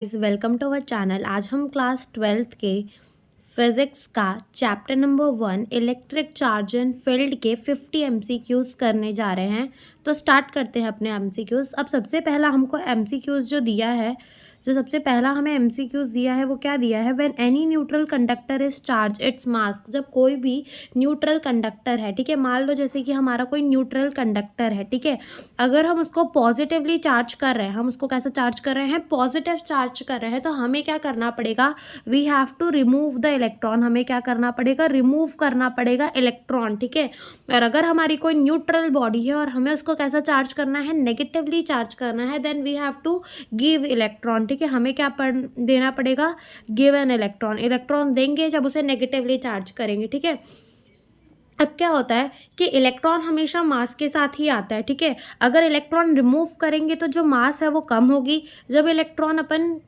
Welcome to our channel. आज हम class 12th के फिज़िक्स का chapter number 1 electric charge and field के 50 MCQs करने जा रहे हैं। तो स्टार्ट करते हैं अपने MCQs। अब सबसे पहला हमको MCQs जो दिया है, जो सबसे पहला हमें MCQs दिया है वो क्या दिया है, when any neutral conductor is charge its mass. जब कोई भी न्यूट्रल कंडक्टर है, ठीक है, मान लो जैसे कि हमारा कोई न्यूट्रल कंडक्टर है, ठीक है, अगर हम उसको पॉजिटिवली चार्ज कर रहे हैं, हम उसको कैसे चार्ज कर रहे हैं, पॉजिटिव चार्ज कर रहे हैं, तो हमें क्या करना पड़ेगा, we have to remove the electron. हमें क्या करना पड़ेगा, रिमूव करना पड़ेगा इलेक्ट्रॉन, ठीक है। और अगर हमारी कोई न्यूट्रल बॉडी है और हमें उसको कैसा चार्ज करना है, नेगेटिवली चार्ज करना है, then we have to give electron, ठीक है। हमें क्या देना पड़ेगा, गिव एन इलेक्ट्रॉन। इलेक्ट्रॉन देंगे जब उसे नेगेटिवली चार्ज करेंगे, ठीक है। अब क्या होता है कि इलेक्ट्रॉन हमेशा मास के साथ ही आता है, ठीक है। अगर इलेक्ट्रॉन रिमूव करेंगे तो जो मास है वो कम होगी, जब इलेक्ट्रॉन अपन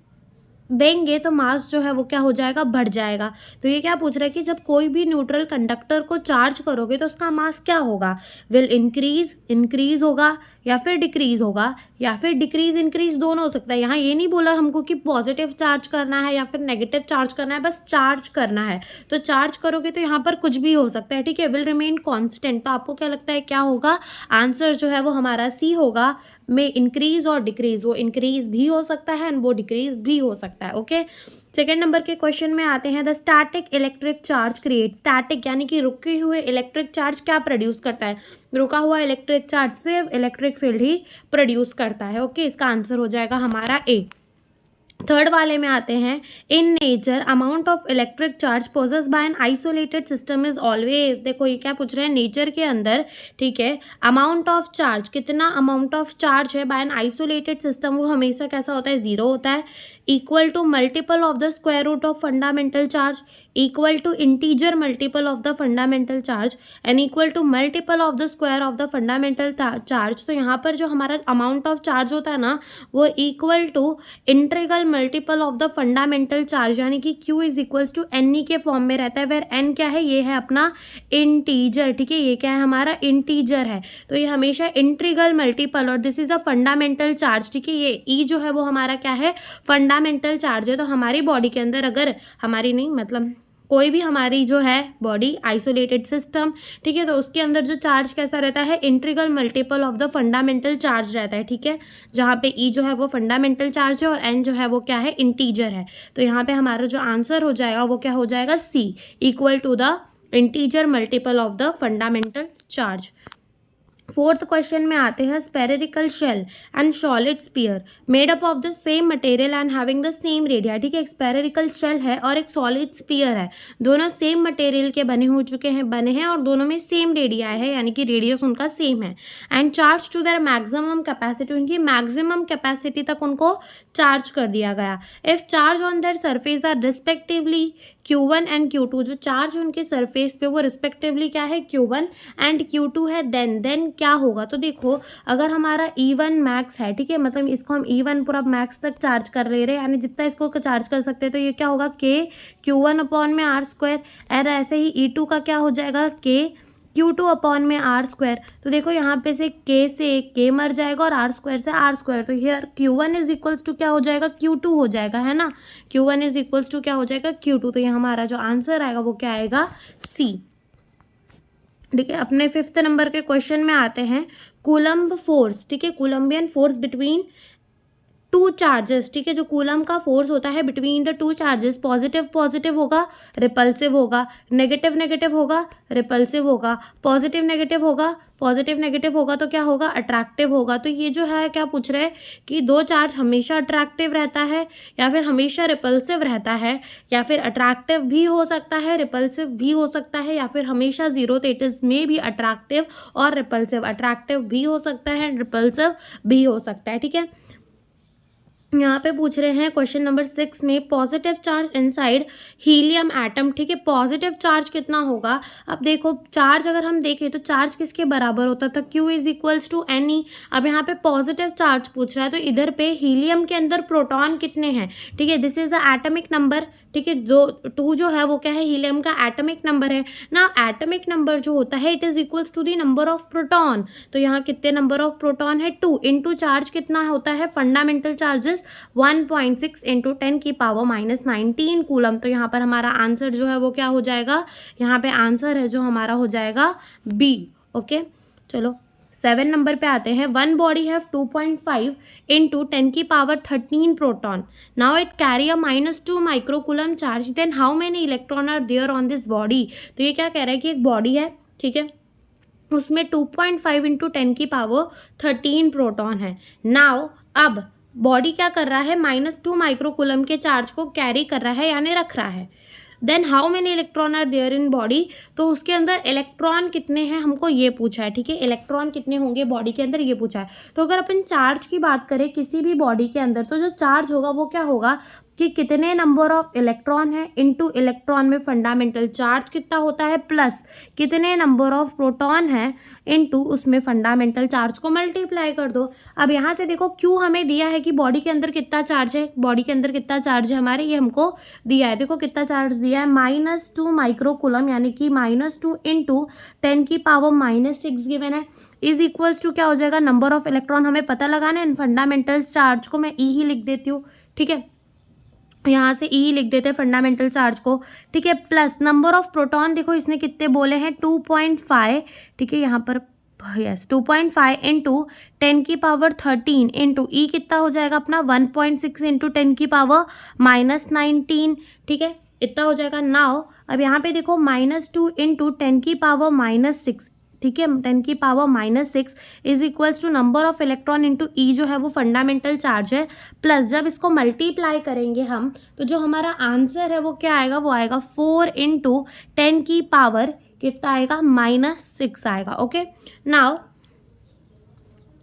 देंगे तो मास जो है वो क्या हो जाएगा, बढ़ जाएगा। तो ये क्या पूछ रहा है कि जब कोई भी न्यूट्रल कंडक्टर को चार्ज करोगे तो उसका मास क्या होगा, विल इंक्रीज होगा या फिर डिक्रीज होगा, या फिर डिक्रीज इंक्रीज दोनों हो सकता है। यहाँ ये नहीं बोला हमको कि पॉजिटिव चार्ज करना है या फिर नेगेटिव चार्ज करना है, बस चार्ज करना है। तो चार्ज करोगे तो यहाँ पर कुछ भी हो सकता है, ठीक है, विल रिमेन कॉन्स्टेंट। तो आपको क्या लगता है क्या होगा, आंसर जो है वो हमारा सी होगा, में इंक्रीज और डिक्रीज। वो इंक्रीज भी हो सकता है एंड वो डिक्रीज भी हो सकता है। ओके, सेकेंड नंबर के क्वेश्चन में आते हैं। The static electric charge create, static यानी कि रुके हुए इलेक्ट्रिक चार्ज क्या प्रोड्यूस करता है, रुका हुआ इलेक्ट्रिक चार्ज सिर्फ इलेक्ट्रिक फील्ड ही प्रोड्यूस करता है। ओके, इसका आंसर हो जाएगा हमारा ए। थर्ड वाले में आते हैं। In nature amount of electric charge possess by an isolated system is always, देखो ये क्या पूछ रहे हैं, नेचर के अंदर, ठीक है, अमाउंट ऑफ चार्ज, कितना अमाउंट ऑफ चार्ज है बाय एन आइसोलेटेड सिस्टम, वो हमेशा कैसा होता है, जीरो होता है। Equal to multiple of the square root of fundamental charge, equal to integer multiple of the fundamental charge and equal to multiple of the square of the fundamental charge. तो यहाँ पर जो हमारा अमाउंट ऑफ चार्ज होता है ना, वो equal to integral multiple of the fundamental charge, यानी कि Q is equals to NE के फॉर्म में रहता है, वेर N क्या है, ये है अपना इंटीजर, ठीक है, ये क्या है हमारा इंटीजर है। तो ये हमेशा इंटीग्रल मल्टीपल, और this is a fundamental charge, ठीक है। ये E जो है वो हमारा क्या है, फंडामेंटल चार्ज है। तो हमारी बॉडी के अंदर, अगर हमारी नहीं मतलब कोई भी हमारी जो है बॉडी आइसोलेटेड सिस्टम, ठीक है, तो उसके अंदर जो चार्ज कैसा रहता है, integral multiple of the fundamental charge रहता है, ठीक है, जहाँ पे ई जो है वो फंडामेंटल चार्ज है और एन जो है वो क्या है, इंटीजर है। तो यहाँ पे हमारा जो आंसर हो जाएगा वो क्या हो जाएगा, see, equal to the integer multiple of the fundamental charge. Fourth question में आते हैं। Spherical shell and solid sphere made up of the same material and having the same radia, ठीक है, स्पेरिकल शेल है और एक सॉलिड स्पीयर है, दोनों सेम मटेरियल के बने हैं और दोनों में सेम रेडिया है, यानी कि रेडियस उनका सेम है। And charge to their maximum capacity, उनकी मैक्सिमम कैपेसिटी तक उनको चार्ज कर दिया गया। If charge on their surface are respectively Q1 and Q2, जो चार्ज उनके सरफेस पे वो रिस्पेक्टिवली क्या है, Q1 एंड Q2 है, देन क्या होगा। तो देखो, अगर हमारा E1 मैक्स है, ठीक है, मतलब इसको हम E1 पूरा मैक्स तक चार्ज कर ले रहे हैं, यानी जितना इसको चार्ज कर सकते हैं, तो ये क्या होगा, K Q1 अपॉन में R स्क्वायर, और ऐसे ही E2 का क्या हो जाएगा, K Q2 अपॉन में R स्क्वायर। तो देखो यहाँ पे से K मर जाएगा और R स्क्वायर से R स्क्वायर, तो here Q1 is equals to क्या हो जाएगा, Q2 हो जाएगा, है ना, Q1 इज इक्वल्स टू क्या हो जाएगा, Q2। तो ये हमारा जो आंसर आएगा वो क्या आएगा, C, ठीक है। अपने फिफ्थ नंबर के क्वेश्चन में आते हैं। कूलम्ब फोर्स, ठीक है, कूलम्बियन फोर्स बिटवीन टू चार्जेस, ठीक है, जो कूलम का फोर्स होता है between the two charges, positive positive होगा, रिपल्सिव होगा, नेगेटिव नेगेटिव होगा, रिपल्सिव होगा, पॉजिटिव नेगेटिव होगा तो क्या होगा, अट्रैक्टिव होगा। तो ये जो है क्या पूछ रहे हैं कि दो चार्ज हमेशा अट्रैक्टिव रहता है या फिर हमेशा रिपल्सिव रहता है, या फिर अट्रैक्टिव भी हो सकता है, रिपल्सिव भी हो सकता है, या फिर हमेशा जीरो, तो इट इज में भी अट्रैक्टिव और रिपल्सिव, अट्रैक्टिव भी हो सकता है एंड रिपल्सिव भी हो सकता है, ठीक है। यहाँ पे पूछ रहे हैं क्वेश्चन नंबर 6 में, positive charge inside helium atom, ठीक है, पॉजिटिव चार्ज कितना होगा। अब देखो चार्ज अगर हम देखें तो चार्ज किसके बराबर होता था, Q is equals to NE। अब यहाँ पे पॉजिटिव चार्ज पूछ रहा है, तो इधर पे हीलियम के अंदर प्रोटॉन कितने हैं, ठीक है, this is the atomic number, ठीक है, जो 2 जो है वो क्या है, हीलियम का एटमिक नंबर है ना। एटमिक नंबर जो होता है it is equals to the number of proton, तो यहाँ कितने नंबर ऑफ प्रोटॉन है, 2 इंटू चार्ज कितना होता है, fundamental charges is 1.6 into 10⁻⁻19 coulomb. तो यहाँ पर हमारा आंसर जो है वो क्या हो जाएगा, यहाँ पे आंसर है जो हमारा हो जाएगा बी। ओके, चलो 7 नंबर पे आते हैं। One body have 2.5 into 10⁻13 proton, now it carry a -2 microcoulomb charge, then how many electron are there on this body. तो ये क्या कह रहा है कि एक बॉडी है, ठीक है, उसमें 2.5 इंटू 10⁻13 प्रोटॉन है। नाउ अब बॉडी क्या कर रहा है, -2 माइक्रोकूलम के चार्ज को कैरी कर रहा है यानी रख रहा है। Then how many electron are there in body, तो उसके अंदर इलेक्ट्रॉन कितने हैं हमको ये पूछा है, ठीक है, इलेक्ट्रॉन कितने होंगे बॉडी के अंदर ये पूछा है। तो अगर अपन चार्ज की बात करें किसी भी बॉडी के अंदर, तो जो चार्ज होगा वो क्या होगा कि कितने नंबर ऑफ इलेक्ट्रॉन है इनटू इलेक्ट्रॉन में फंडामेंटल चार्ज कितना होता है, प्लस कितने नंबर ऑफ प्रोटॉन है इनटू उसमें फंडामेंटल चार्ज को मल्टीप्लाई कर दो। अब यहाँ से देखो क्यू हमें दिया है कि बॉडी के अंदर कितना चार्ज है, बॉडी के अंदर कितना चार्ज है हमारे, ये हमको दिया है। देखो कितना चार्ज दिया है, -2 माइक्रोकूलम यानी कि -2 इंटू 10⁻⁻6 गिवन है, इज इक्वल्स टू क्या हो जाएगा, नंबर ऑफ इलेक्ट्रॉन हमें पता लगाना है, फंडामेंटल चार्ज को मैं ई ही लिख देती हूँ, ठीक है, यहाँ से ई लिख देते हैं फंडामेंटल चार्ज को, ठीक है, प्लस नंबर ऑफ प्रोटॉन देखो इसने कितने बोले हैं 2.5, ठीक है, यहाँ पर यस 2.5 इंटू 10⁻13 इंटू ई कितना हो जाएगा अपना 1.6 इंटू 10⁻⁻19, ठीक है, इतना हो जाएगा। नाउ अब यहाँ पे देखो -2 इंटू 10⁻⁻6, ठीक है, 10⁻⁻6 is equals to number of electron into E जो है वो फंडामेंटल चार्ज है, प्लस जब इसको मल्टीप्लाई करेंगे हम तो जो हमारा आंसर है वो क्या आएगा, वो आएगा 4 इंटू 10⁻, कितना आएगा, -6 आएगा। ओके, नाउ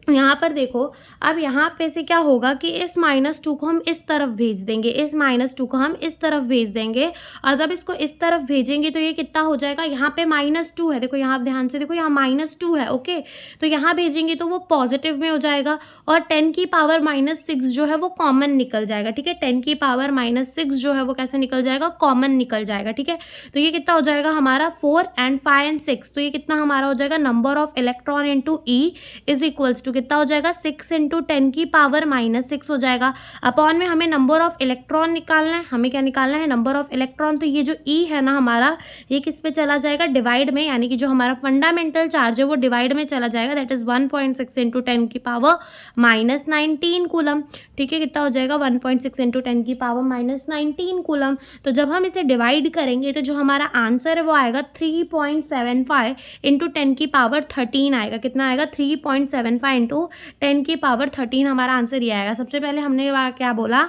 यहाँ पर देखो, अब यहाँ पे से क्या होगा कि इस -2 को हम इस तरफ भेज देंगे, इस -2 को हम इस तरफ भेज देंगे, और जब इसको इस तरफ भेजेंगे तो ये कितना हो जाएगा, यहाँ पे -2 है, देखो यहाँ ध्यान से देखो यहाँ -2 है। ओके, तो यहाँ भेजेंगे तो वो पॉजिटिव में हो जाएगा, और 10⁻⁻6 जो है वो कॉमन निकल जाएगा, ठीक है, 10⁻⁻6 जो है वो कैसे निकल जाएगा, कॉमन निकल जाएगा, ठीक है। तो ये कितना हो जाएगा हमारा 4 and 5 and 6, तो ये कितना हमारा हो जाएगा, number of electron into E is equals to कितना हो जाएगा, 6 इंटू 10⁻⁻6 हो जाएगा। अपॉन में हमें नंबर ऑफ इलेक्ट्रॉन निकालना है, हमें क्या निकालना है, नंबर ऑफ इलेक्ट्रॉन। तो ये जो ई है ना हमारा, ये किस पे चला जाएगा, डिवाइड में, यानी कि जो हमारा फंडामेंटल चार्ज है वो डिवाइड में चला जाएगा, दैट इज 1.6 इंटू 10⁻⁻19 कूलम, ठीक है, कितना हो जाएगा 1.6 इंटू 10⁻⁻19 कूलम। तो जब हम इसे डिवाइड करेंगे तो जो हमारा आंसर है वो आएगा 3.75 इंटू 10⁻13 आएगा, कितना आएगा 3.75 इंटू 10⁻13 हमारा आंसर ये आएगा। सबसे पहले हमने क्या बोला,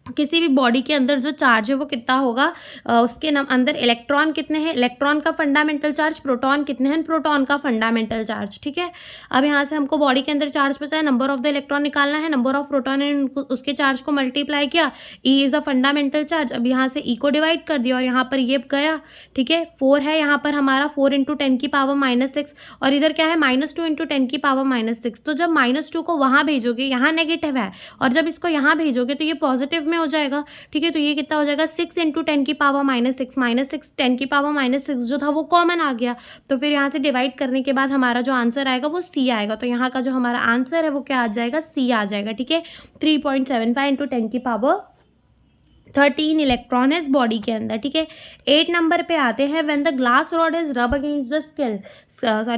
किसी भी बॉडी के अंदर जो चार्ज है वो कितना होगा, उसके अंदर इलेक्ट्रॉन कितने हैं, इलेक्ट्रॉन का फंडामेंटल चार्ज, प्रोटॉन कितने हैं, प्रोटॉन का फंडामेंटल चार्ज, ठीक है। अब यहाँ से हमको बॉडी के अंदर चार्ज पता है, नंबर ऑफ द इलेक्ट्रॉन निकालना है, नंबर ऑफ प्रोटॉन है, उसके चार्ज को मल्टीप्लाई किया, E is a fundamental charge. अब यहाँ से ई को डिवाइड कर दिया और यहाँ पर ये गया, ठीक है, 4 है यहाँ पर हमारा, 4 इंटू 10⁻⁻6, और इधर क्या है -2 इंटू 10⁻⁻6। तो जब -2 को वहाँ भेजोगे, यहाँ नेगेटिव है, और जब इसको यहाँ भेजोगे तो ये पॉजिटिव में हो जाएगा, ठीक है। तो ये कितना हो जाएगा 6 इंटू 10⁻⁻6, -6 10⁻⁻6 जो था वो कॉमन आ गया, तो फिर यहाँ से डिवाइड करने के बाद हमारा जो आंसर आएगा वो सी आएगा। तो यहाँ का जो हमारा आंसर है वो क्या आ जाएगा, सी आ जाएगा, ठीक है। 3.75 इंटू 10⁻13 इलेक्ट्रॉन है इस बॉडी के अंदर, ठीक है। 8 नंबर पे आते हैं, when the glass rod is रब अगेंस्ट द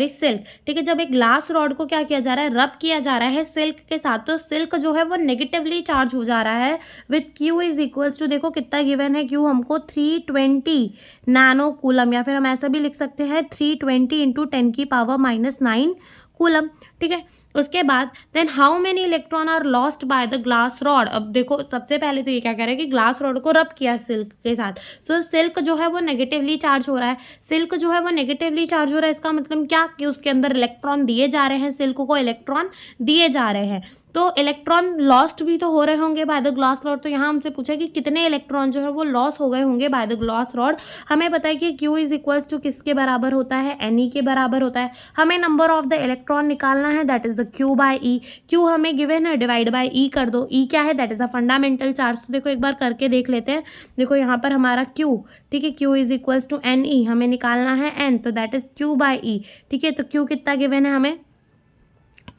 सिल्क, ठीक है, जब एक ग्लास रॉड को क्या किया जा रहा है, रब किया जा रहा है सिल्क के साथ, तो सिल्क जो है वो नेगेटिवली चार्ज हो जा रहा है with Q is equals to, देखो कितना गिवन है क्यू हमको 320 नैनो कूलम, या फिर हम ऐसा भी लिख सकते हैं 320 इंटू 10⁻⁻9 कूलम, ठीक है। उसके बाद then how many electron are lost by the glass rod. अब देखो सबसे पहले तो ये क्या कह रहा है कि ग्लास रॉड को रब किया सिल्क के साथ, सो सिल्क जो है वो नेगेटिवली चार्ज हो रहा है, सिल्क जो है वो नेगेटिवली चार्ज हो रहा है, इसका मतलब क्या कि उसके अंदर इलेक्ट्रॉन दिए जा रहे हैं, सिल्क को इलेक्ट्रॉन दिए जा रहे हैं, तो इलेक्ट्रॉन लॉस्ट भी तो हो रहे होंगे बाय द ग्लास रॉड। तो यहाँ हमसे पूछा कि कितने इलेक्ट्रॉन जो है वो लॉस हो गए होंगे बाय द ग्लास रॉड। हमें पता है कि Q इज इक्वल्स टू किसके बराबर होता है, Ne के बराबर होता है। हमें नंबर ऑफ द इलेक्ट्रॉन निकालना है, that is the Q by E। Q हमें गिवन है, डिवाइड बाय E कर दो। E क्या है, that is a fundamental charge. तो देखो एक बार करके देख लेते हैं। देखो यहाँ पर हमारा Q, ठीक है, Q is equals to Ne, हमें निकालना है N, तो that is Q by E, ठीक है। तो Q कितना गिवन है हमें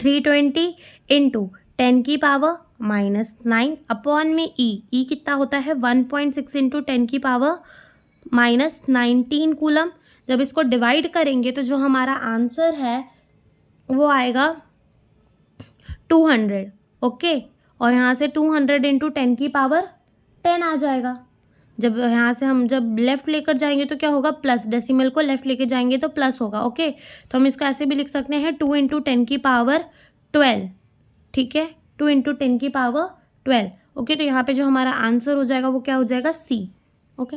320 इंटू 10⁻⁻9 -9 अपॉन में ई कितना होता है 1.6 इंटू 10 की पावर -19 कूलम। जब इसको डिवाइड करेंगे तो जो हमारा आंसर है वो आएगा 200। ओके, और यहाँ से 200 इंटू 10 की पावर 10 आ जाएगा। जब यहाँ से हम जब लेफ़्ट लेकर जाएंगे तो क्या होगा, प्लस, डेसिमल को लेफ़्ट लेकर जाएंगे तो प्लस होगा। ओके, तो हम इसको ऐसे भी लिख सकते हैं 2 इंटू 10 की पावर 12। ठीक है, 2 इंटू 10 की पावर 12। ओके, तो यहाँ पे जो हमारा आंसर हो जाएगा वो क्या हो जाएगा, सी। ओके,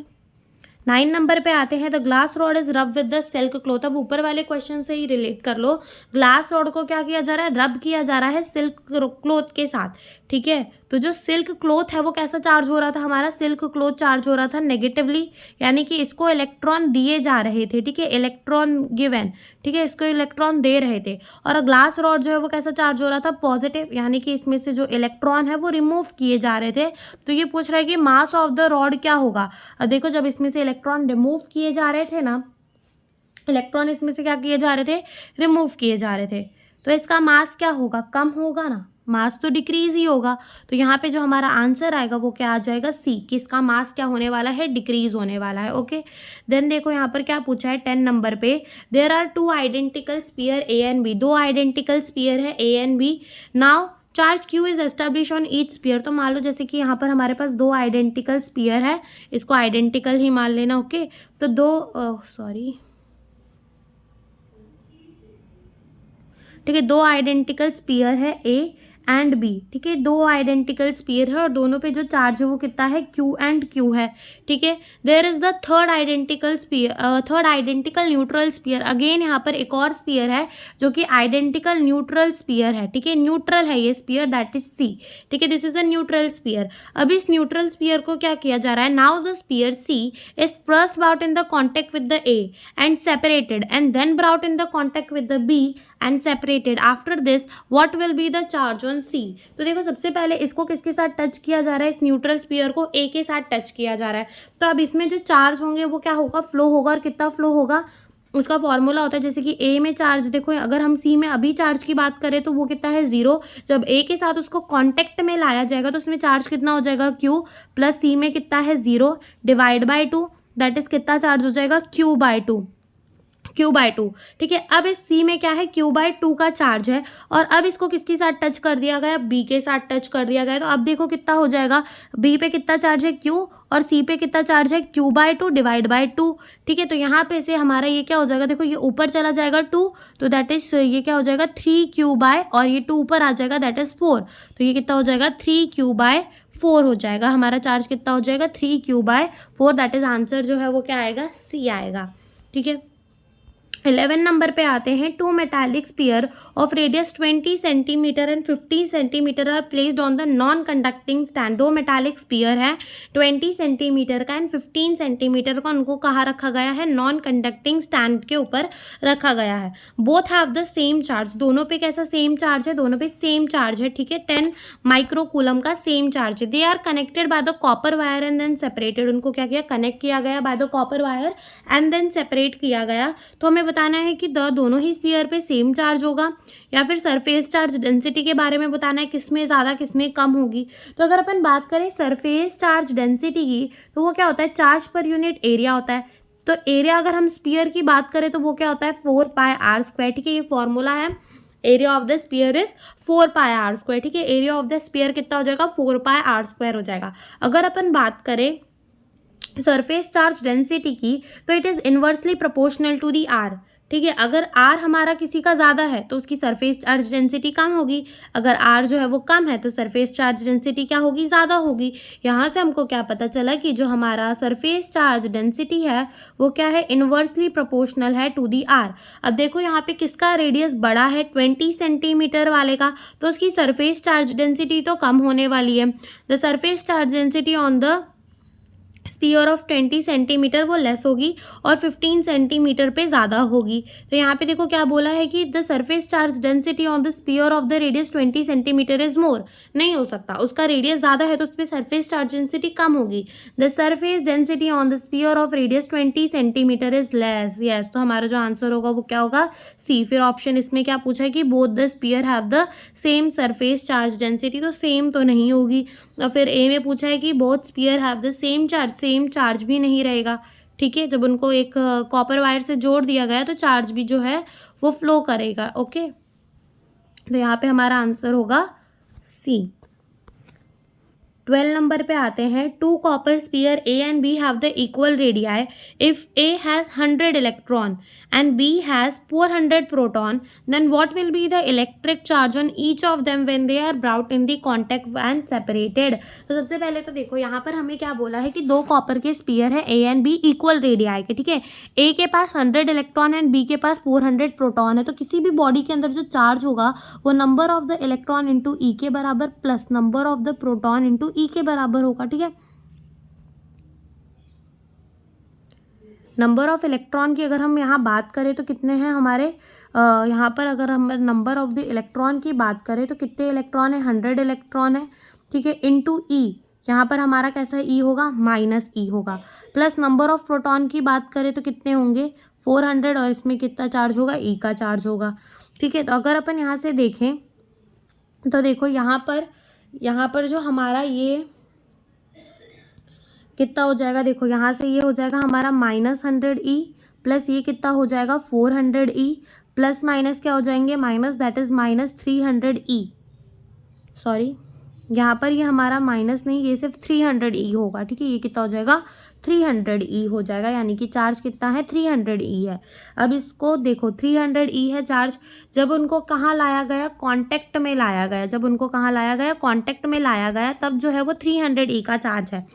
9 नंबर पे आते हैं। द ग्लास रॉड इज रब विद द सिल्क क्लोथ। अब ऊपर वाले क्वेश्चन से ही रिलेट कर लो। ग्लास रॉड को क्या किया जा रहा है, रब किया जा रहा है सिल्क क्लोथ के साथ। ठीक है, तो जो सिल्क क्लोथ है वो कैसा चार्ज हो रहा था, हमारा सिल्क क्लोथ चार्ज हो रहा था नेगेटिवली, यानी कि इसको इलेक्ट्रॉन दिए जा रहे थे। ठीक है, इलेक्ट्रॉन गिवन। ठीक है, इसको इलेक्ट्रॉन दे रहे थे। और ग्लास रॉड जो है वो कैसा चार्ज हो रहा था, पॉजिटिव, यानी कि इसमें से जो इलेक्ट्रॉन है वो रिमूव किए जा रहे थे। तो ये पूछ रहा है कि मास ऑफ द रॉड क्या होगा। अब देखो, जब इसमें से इलेक्ट्रॉन रिमूव किए जा रहे थे ना, इलेक्ट्रॉन इसमें से क्या किए जा रहे थे, रिमूव किए जा रहे थे, तो इसका मास क्या होगा, कम होगा ना, मास तो डिक्रीज ही होगा। तो यहाँ पे जो हमारा आंसर आएगा वो क्या आ जाएगा, सी, कि इसका मास क्या होने वाला है, डिक्रीज होने वाला है। ओके, देन देखो यहाँ पर क्या पूछा है 10 नंबर पे। There are 2 identical sphere A and B. 2 identical sphere है A and B. Now charge Q is establish on each sphere. तो मान लो जैसे कि यहाँ पर हमारे पास 2 आइडेंटिकल स्पीयर है, इसको आइडेंटिकल ही मान लेना। ओके, तो ठीक है, 2 आइडेंटिकल स्पीयर है ए एंड बी। ठीक है, 2 आइडेंटिकल स्पीयर है और दोनों पे जो चार्ज है वो कितना है, क्यू एंड क्यू है। ठीक है, there is the third identical neutral sphere. Again यहाँ पर एक और स्पीयर है जो कि आइडेंटिकल न्यूट्रल स्पीयर है। ठीक है, न्यूट्रल है ये स्पीयर, दैट इज सी। ठीक है, this is a neutral sphere. अब इस न्यूट्रल स्पीयर को क्या किया जा रहा है, now the sphere C is pressed out in the contact with the A and separated, and then brought in the contact with the B and separated. After this, what will be the charge on C? तो देखो, सबसे पहले इसको किसके साथ touch किया जा रहा है, इस न्यूट्रल स्पीयर को A के साथ टच किया जा रहा है। तो अब इसमें जो चार्ज होंगे वो क्या होगा, फ्लो होगा। और कितना फ्लो होगा, उसका फॉर्मूला होता है, जैसे कि A में चार्ज, देखो अगर हम C में अभी चार्ज की बात करें तो वो कितना है, 0। जब A के साथ उसको कॉन्टेक्ट में लाया जाएगा तो उसमें चार्ज कितना हो जाएगा, Q, प्लस C में कितना है, 0 डिवाइड बाई 2, दैट इज कितना चार्ज हो जाएगा, Q बाई 2। ठीक है, अब इस C में क्या है, Q बाई 2 का चार्ज है। और अब इसको किसके साथ टच कर दिया गया, B के साथ टच कर दिया गया। तो अब देखो कितना हो जाएगा, B पे कितना चार्ज है, Q, और C पे कितना चार्ज है, Q बाई 2 डिवाइड बाई 2। ठीक है, तो यहाँ पे से हमारा ये क्या हो जाएगा, देखो ये ऊपर चला जाएगा 2, तो दैट इज ये क्या हो जाएगा, 3Q बाय, और ये 2 ऊपर आ जाएगा, दैट इज 4। तो ये कितना हो जाएगा, 3Q बाय 4 हो जाएगा। हमारा चार्ज कितना हो जाएगा, 3Q bye 4, that is answer जो है वो क्या आएगा, C आएगा। ठीक है, 11 नंबर पे आते हैं। 2 metallic sphere of radius 20 centimetre and 50 centimetre are placed on the non conducting stand. 2 metallic sphere है 20 सेंटीमीटर का एंड 15 सेंटीमीटर का, उनको कहाँ रखा गया है, नॉन कंडक्टिंग स्टैंड के ऊपर रखा गया है। Both have the same charge. दोनों पे कैसा सेम चार्ज है, दोनों पे सेम चार्ज है। ठीक है, 10 माइक्रोकूलम का सेम चार्ज है। They are connected by the copper wire and then separated. उनको क्या किया, कनेक्ट किया गया by the copper wire and then separate किया गया। तो हमें बताना है कि दोनों ही स्पीयर पे सेम चार्ज होगा, या फिर सरफेस चार्ज डेंसिटी के बारे में बताना है, किसमें ज़्यादा किसमें कम होगी। तो अगर अपन बात करें सरफेस चार्ज डेंसिटी की, तो वो क्या होता है, चार्ज पर यूनिट एरिया होता है। तो एरिया अगर हम स्पीयर की बात करें तो वो क्या होता है, 4πr²। ठीक है, ये फॉर्मूला है, area of the sphere is 4πr²। ठीक है, एरिया ऑफ द स्पीयर कितना हो जाएगा, 4πr² हो जाएगा। अगर अपन बात करें सरफेस चार्ज डेंसिटी की, तो it is inversely proportional to the R. ठीक है, अगर आर हमारा किसी का ज़्यादा है तो उसकी सरफेस चार्ज डेंसिटी कम होगी, अगर आर जो है वो कम है तो सरफेस चार्ज डेंसिटी क्या होगी, ज़्यादा होगी। यहाँ से हमको क्या पता चला कि जो हमारा सरफेस चार्ज डेंसिटी है वो क्या है, इन्वर्सली प्रोपोर्शनल है टू दी आर। अब देखो यहाँ पे किसका रेडियस बड़ा है, 20 सेंटीमीटर वाले का, तो उसकी सरफेस चार्ज डेंसिटी तो कम होने वाली है। The surface charge density on the sphere of 20 centimetre वो लेस होगी और 15 सेंटीमीटर पे ज़्यादा होगी। तो यहाँ पे देखो क्या बोला है कि the surface charge density on the sphere of the radius 20 centimetre is more. नहीं हो सकता, उसका रेडियस ज़्यादा है तो उस पर सरफेस चार्ज डेंसिटी कम होगी। The surface density on the sphere of radius 20 centimetre is less. Yes, तो हमारा जो आंसर होगा वो क्या होगा, सी। फिर ऑप्शन इसमें क्या पूछा है कि both the sphere have the same surface charge density, तो सेम तो नहीं होगी। और फिर ए में पूछा है कि both sphere have the same charge, same charge भी नहीं रहेगा। ठीक है, जब उनको एक कॉपर वायर से जोड़ दिया गया तो चार्ज भी जो है वो फ्लो करेगा। ओके, तो यहाँ पे हमारा आंसर होगा सी। 12 नंबर पे आते हैं, two copper sphere A and B have the equal radii. If A has 100 electron and B has 400 proton, then what will be the electric charge on each of them when they are brought in the contact and separated. तो सबसे पहले तो देखो यहाँ पर हमें क्या बोला है कि दो कॉपर के स्पीयर है A and B equal radii के। ठीक है, ए के पास 100 इलेक्ट्रॉन एंड बी के पास 400 प्रोटॉन है। तो किसी भी बॉडी के अंदर जो चार्ज होगा वो number of the electron into E के बराबर plus number of the proton into E के बराबर होगा। ठीक है, नंबर ऑफ इलेक्ट्रॉन की अगर हम यहाँ बात करें तो कितने हैं हमारे, यहाँ पर अगर हम नंबर ऑफ द इलेक्ट्रॉन की बात करें तो कितने इलेक्ट्रॉन है, 100 इलेक्ट्रॉन है। ठीक है, इनटू ई, यहाँ पर हमारा कैसा ई होगा, माइनस ई होगा। प्लस नंबर ऑफ प्रोटॉन की बात करें तो कितने होंगे, 400, और इसमें कितना चार्ज होगा, ई का चार्ज होगा। ठीक है, तो अगर अपन यहाँ से देखें तो देखो यहाँ पर जो हमारा ये कितना हो जाएगा, देखो यहाँ से ये हो जाएगा हमारा -100 ई प्लस ये कितना हो जाएगा 400 ई प्लस माइनस क्या हो जाएंगे, minus, that is -300 E. Sorry, यहाँ पर ये हमारा माइनस नहीं, ये सिर्फ 300 ई होगा। ठीक है, ये कितना हो जाएगा, 300 ई हो जाएगा, यानी कि चार्ज कितना है, 300 ई है। अब इसको देखो 300 ई है चार्ज, जब उनको कहाँ लाया गया, कांटेक्ट में लाया गया। जब उनको कहाँ लाया गया, कांटेक्ट में लाया गया, तब जो है वो 300 ई का चार्ज है।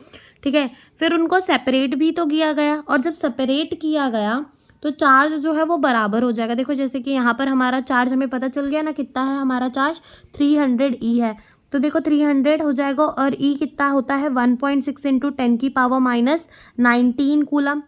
ठीक है, फिर उनको सेपरेट भी तो किया गया, और जब सेपरेट किया गया तो चार्ज जो है वो बराबर हो जाएगा। देखो जैसे कि यहाँ पर हमारा चार्ज हमें पता चल गया ना, कितना है हमारा चार्ज, 300 ई है। तो देखो 300 हो जाएगा, और ई कितना होता है, 1.6 इंटू 10⁻⁹ कूलम।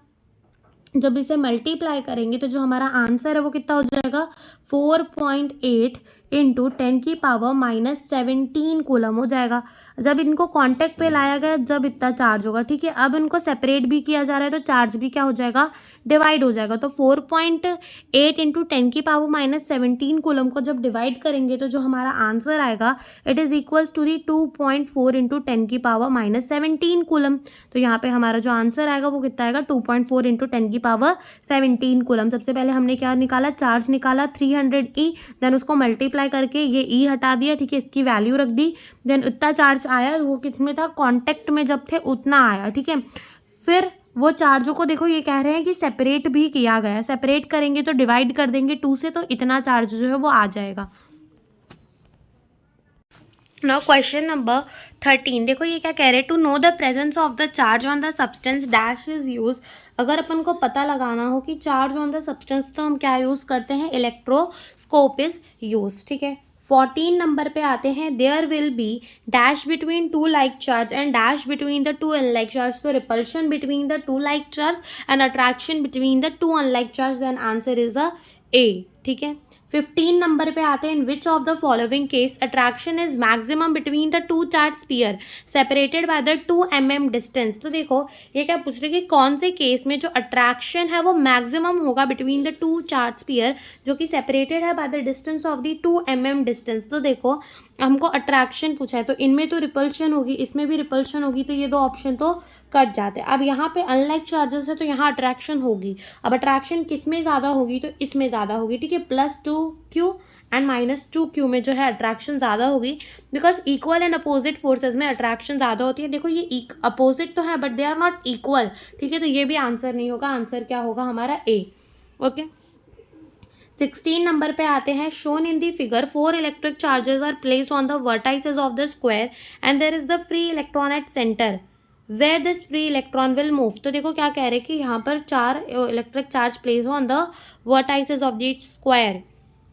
जब इसे मल्टीप्लाई करेंगे तो जो हमारा आंसर है वो कितना हो जाएगा, 4.8 इंटू 10⁻⁻17 कूलम हो जाएगा। जब इनको कांटेक्ट पे लाया गया जब इतना चार्ज होगा। ठीक है, अब इनको सेपरेट भी किया जा रहा है तो चार्ज भी क्या हो जाएगा, डिवाइड हो जाएगा। तो 4.8 इंटू 10⁻⁻17 कूलम को जब डिवाइड करेंगे तो जो हमारा आंसर आएगा, it is equals to the 2.4 into 10⁻⁻17 coulomb. तो यहाँ पे हमारा जो आंसर आएगा वो कितना आएगा, 2.4 इंटू 10⁻17 कूलम। सबसे पहले हमने क्या निकाला, चार्ज निकाला 300 ई, देन उसको मल्टीप्लाई करके ये ई हटा दिया। ठीक है, इसकी वैल्यू रख दी, देन इतना चार्ज आया, वो किसमें था, कांटेक्ट में जब थे उतना आया। ठीक है, फिर वो चार्जों को देखो ये कह रहे हैं कि सेपरेट भी किया गया, सेपरेट करेंगे तो डिवाइड कर देंगे 2 से, तो इतना चार्ज जो है वो आ जाएगा। नाउ क्वेश्चन नंबर 13, देखो ये क्या कह रहे हैं, to know the presence of the charge on the substance dash is use. अगर अपन को पता लगाना हो कि चार्ज ऑन द सब्सटेंस, तो हम क्या यूज़ करते हैं, इलेक्ट्रोस्कोप इज यूज। ठीक है, 14 नंबर पे आते हैं, there will be dash between two like charge and dash between the two unlike charge. तो repulsion between the two like charge and attraction between the two unlike charge, then answer is uh A. ठीक है, 15 number पे आते हैं, in which of the following case attraction is maximum between the two charge sphere separated by the 2 mm distance. तो देखो ये क्या पूछ रहे हैं कि कौन से केस में जो अट्रैक्शन है वो मैक्सिमम होगा between the two charge sphere जो कि सेपरेटेड है by the distance of the 2 mm distance. तो देखो हमको अट्रैक्शन पूछा है, तो इनमें तो रिपल्शन होगी, इसमें भी रिपल्शन होगी, तो ये दो ऑप्शन तो कट जाते हैं। अब यहाँ पे अनलाइक चार्जेस है तो यहाँ अट्रैक्शन होगी। अब अट्रैक्शन किस में ज़्यादा होगी, तो इसमें ज़्यादा होगी। ठीक है, +2q एंड -2q में जो है अट्रैक्शन ज़्यादा होगी, because equal and opposite forces में अट्रैक्शन ज़्यादा होती है। देखो ये अपोजिट तो है but they are not equal. ठीक है, तो ये भी आंसर नहीं होगा, आंसर क्या होगा हमारा ए। ओके, 16 नंबर पे आते हैं, shown in the figure 4 electric charges are placed on the vertices of the square and there is the free electron at centre where this free electron will move. तो देखो क्या कह रहे हैं कि यहाँ पर 4 इलेक्ट्रिक चार्ज प्लेस हो on the vertices of the square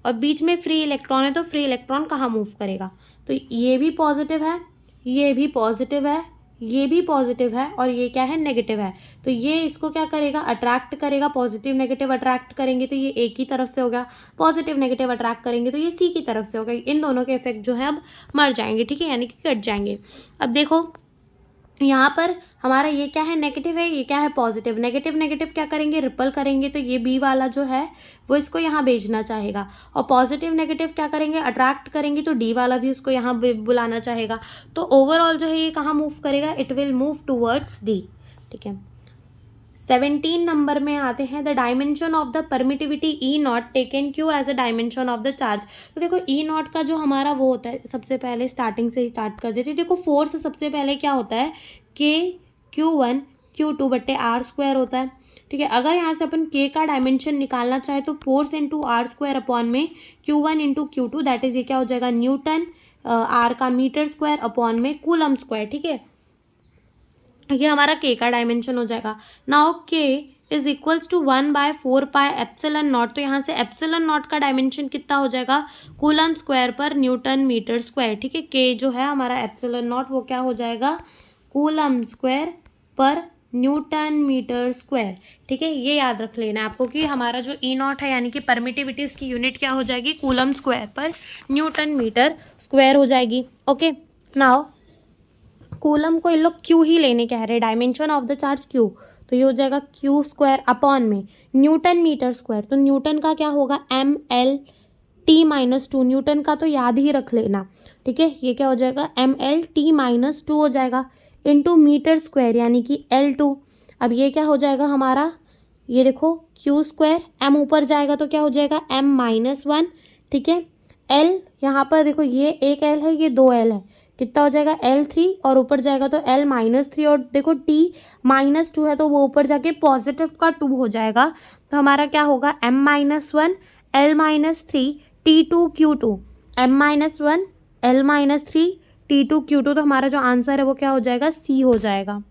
और बीच में फ्री इलेक्ट्रॉन है, तो फ्री इलेक्ट्रॉन कहाँ मूव करेगा। तो ये भी पॉजिटिव है, ये भी पॉजिटिव है, ये भी पॉजिटिव है और ये क्या है, नेगेटिव है। तो ये इसको क्या करेगा, अट्रैक्ट करेगा। पॉजिटिव नेगेटिव अट्रैक्ट करेंगे तो ये ए की तरफ से हो गया, पॉजिटिव नेगेटिव अट्रैक्ट करेंगे तो ये सी की तरफ से हो गया। इन दोनों के इफेक्ट जो है अब मर जाएंगे, ठीक है, यानी कि कट जाएंगे। अब देखो यहाँ पर हमारा ये क्या है, नेगेटिव है, ये क्या है, पॉजिटिव। नेगेटिव नेगेटिव क्या करेंगे, रिपल करेंगे, तो ये बी वाला जो है वो इसको यहाँ भेजना चाहेगा। और पॉजिटिव नेगेटिव क्या करेंगे, अट्रैक्ट करेंगे, तो डी वाला भी उसको यहाँ बुलाना चाहेगा। तो ओवरऑल जो है ये कहाँ मूव करेगा, it will move towards D, ठीक है। 17 नंबर में आते हैं, the dimension of the permittivity E naught taken Q as a dimension of the charge. तो देखो ई नॉट का जो हमारा वो होता है, सबसे पहले स्टार्टिंग से ही स्टार्ट कर देते हैं। देखो फोर्स सबसे पहले क्या होता है, के Q1 Q2 बट्टे आर स्क्वायर होता है, ठीक है। अगर यहाँ से अपन के का डायमेंशन निकालना चाहे तो force into R square upon में Q1 into Q2, that is ये क्या हो जाएगा, न्यूटन, आर का मीटर स्क्वायर अपॉन में कूलम स्क्वायर, ठीक है। ये हमारा के का डायमेंशन हो जाएगा। Now K is equals to 1/4 epsilon naught. तो यहाँ से एप्सिलॉन नॉट का डायमेंशन कितना हो जाएगा, कूलम स्क्वायर पर न्यूटन मीटर स्क्वायर, ठीक है। के जो है हमारा एप्सिलॉन नॉट वो क्या हो जाएगा, कूलम स्क्वायर पर न्यूटन मीटर स्क्वायर, ठीक है। ये याद रख लेना है आपको कि हमारा जो ई नॉट है यानी कि परमिटिविटी, इसकी यूनिट क्या हो जाएगी, कूलम स्क्वायर पर न्यूटन मीटर स्क्वायर हो जाएगी। ओके, नाउ कूलम को इन लोग क्यू ही लेने कह रहे हैं, dimension of the charge Q, तो ये हो जाएगा क्यू स्क्वायर अपॉन में न्यूटन मीटर स्क्वायर। तो न्यूटन का क्या होगा, ML/T-2। न्यूटन का तो याद ही रख लेना, ठीक है। ये क्या हो जाएगा, ML/T-2 हो जाएगा इंटू मीटर स्क्वायर यानी कि L2। अब ये क्या हो जाएगा हमारा, ये देखो क्यू स्क्वायर, एम ऊपर जाएगा तो क्या हो जाएगा, M-1, ठीक है। L यहाँ पर देखो ये एक L है, ये 2 L है, कितना हो जाएगा, L3, और ऊपर जाएगा तो L-3, और देखो T-2 है तो वो ऊपर जाके पॉजिटिव का 2 हो जाएगा। तो हमारा क्या होगा, M-1 L-3 T2 Q2, M-1 L-3 T2 Q2। तो हमारा जो आंसर है वो क्या हो जाएगा, सी हो जाएगा।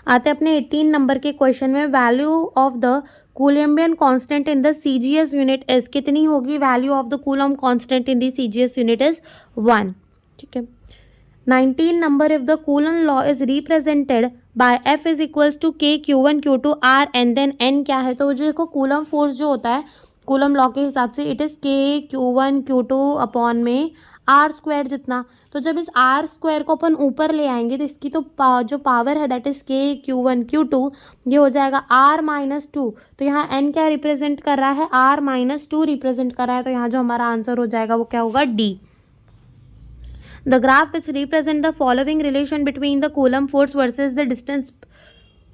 आते अपने 18 नंबर के क्वेश्चन में, value of the Coulombian constant in the CGS unit is, कितनी होगी, value of the Coulomb constant in the CGS unit is 1, ठीक है। 19 number, if the Coulomb law is represented by F is equals to K Q1 Q2 R and then N क्या है, तो जो देखो coulomb force जो होता है कूलम लॉ के हिसाब से it is K Q1 Q2 upon में आर स्क्वायर जितना। तो जब इस आर स्क्वायर को अपन ऊपर ले आएंगे तो इसकी तो जो पावर है that is K Q1 Q2, ये हो जाएगा R-2। तो यहाँ n क्या रिप्रेजेंट कर रहा है, R-2 रिप्रेजेंट कर रहा है। तो यहाँ जो हमारा आंसर हो जाएगा वो क्या होगा, D. The graph which represent the following relation between the coulomb force versus the distance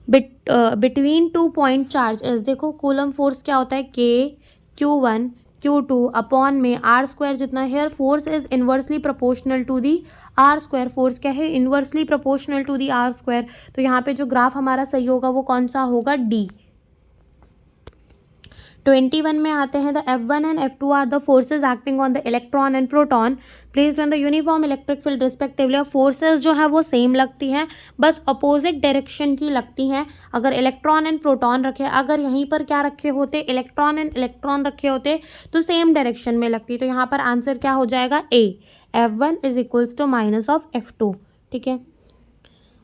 between 2 point charge is. देखो कूलम फोर्स क्या होता है, K Q1 Q2 अपॉन में आर स्क्वायर जितना। Here force is inversely proportional to the R square. Force क्या है, inversely proportional to the R square. तो यहाँ पे जो ग्राफ हमारा सही होगा वो कौन सा होगा, डी। 21 में आते हैं, the F1 and F2 are the forces acting on the electron and proton placed on the uniform electric field respectively. अब फोर्सेज जो है वो सेम लगती हैं, बस अपोजिट डायरेक्शन की लगती हैं। अगर इलेक्ट्रॉन एंड प्रोटॉन रखे, अगर यहीं पर क्या रखे होते, इलेक्ट्रॉन एंड इलेक्ट्रॉन रखे होते तो सेम डायरेक्शन में लगती। तो यहाँ पर आंसर क्या हो जाएगा, A, F1 is equals to minus of F2, ठीक है।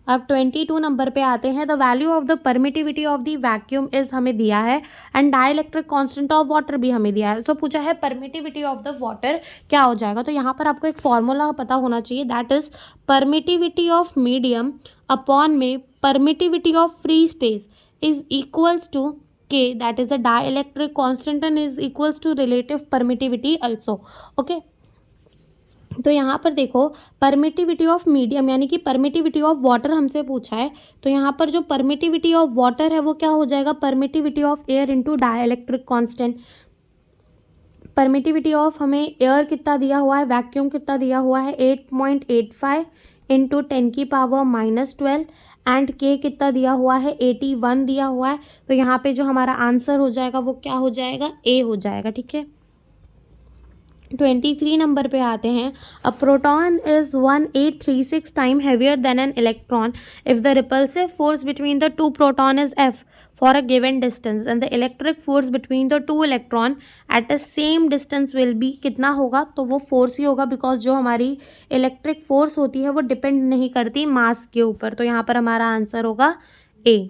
अब 22 नंबर पे आते हैं, the value of the permittivity of the vacuum is हमें दिया है and dielectric constant of water भी हमें दिया है। तो पूछा है परमिटिविटी ऑफ द वाटर क्या हो जाएगा। तो यहाँ पर आपको एक फॉर्मूला पता होना चाहिए, that is permittivity of medium upon में permittivity of free space is equals to K, that is the dielectric constant and is equals to relative permittivity also. Okay, तो यहाँ पर देखो परमिटिविटी ऑफ मीडियम यानी कि परमिटिविटी ऑफ वाटर हमसे पूछा है। तो यहाँ पर जो परमिटिविटी ऑफ वाटर है वो क्या हो जाएगा, permittivity of air into dielectric constant. Permittivity of हमें एयर कितना दिया हुआ है, वैक्यूम कितना दिया हुआ है, 8.85 इंटू 10⁻⁻12 एंड के कितना दिया हुआ है, 81 दिया हुआ है। तो यहाँ पे जो हमारा आंसर हो जाएगा वो क्या हो जाएगा, ए हो जाएगा, ठीक है। 23 नंबर पे आते हैं। A proton is 1836 time heavier than an electron if the repulsive force between the to proton is F for a given distance and the electric force between the two electron at a same distance will be, कितना होगा? तो वो force ही होगा, because जो हमारी electric force होती है वो डिपेंड नहीं करती मास के ऊपर। तो यहाँ पर हमारा आंसर होगा ए।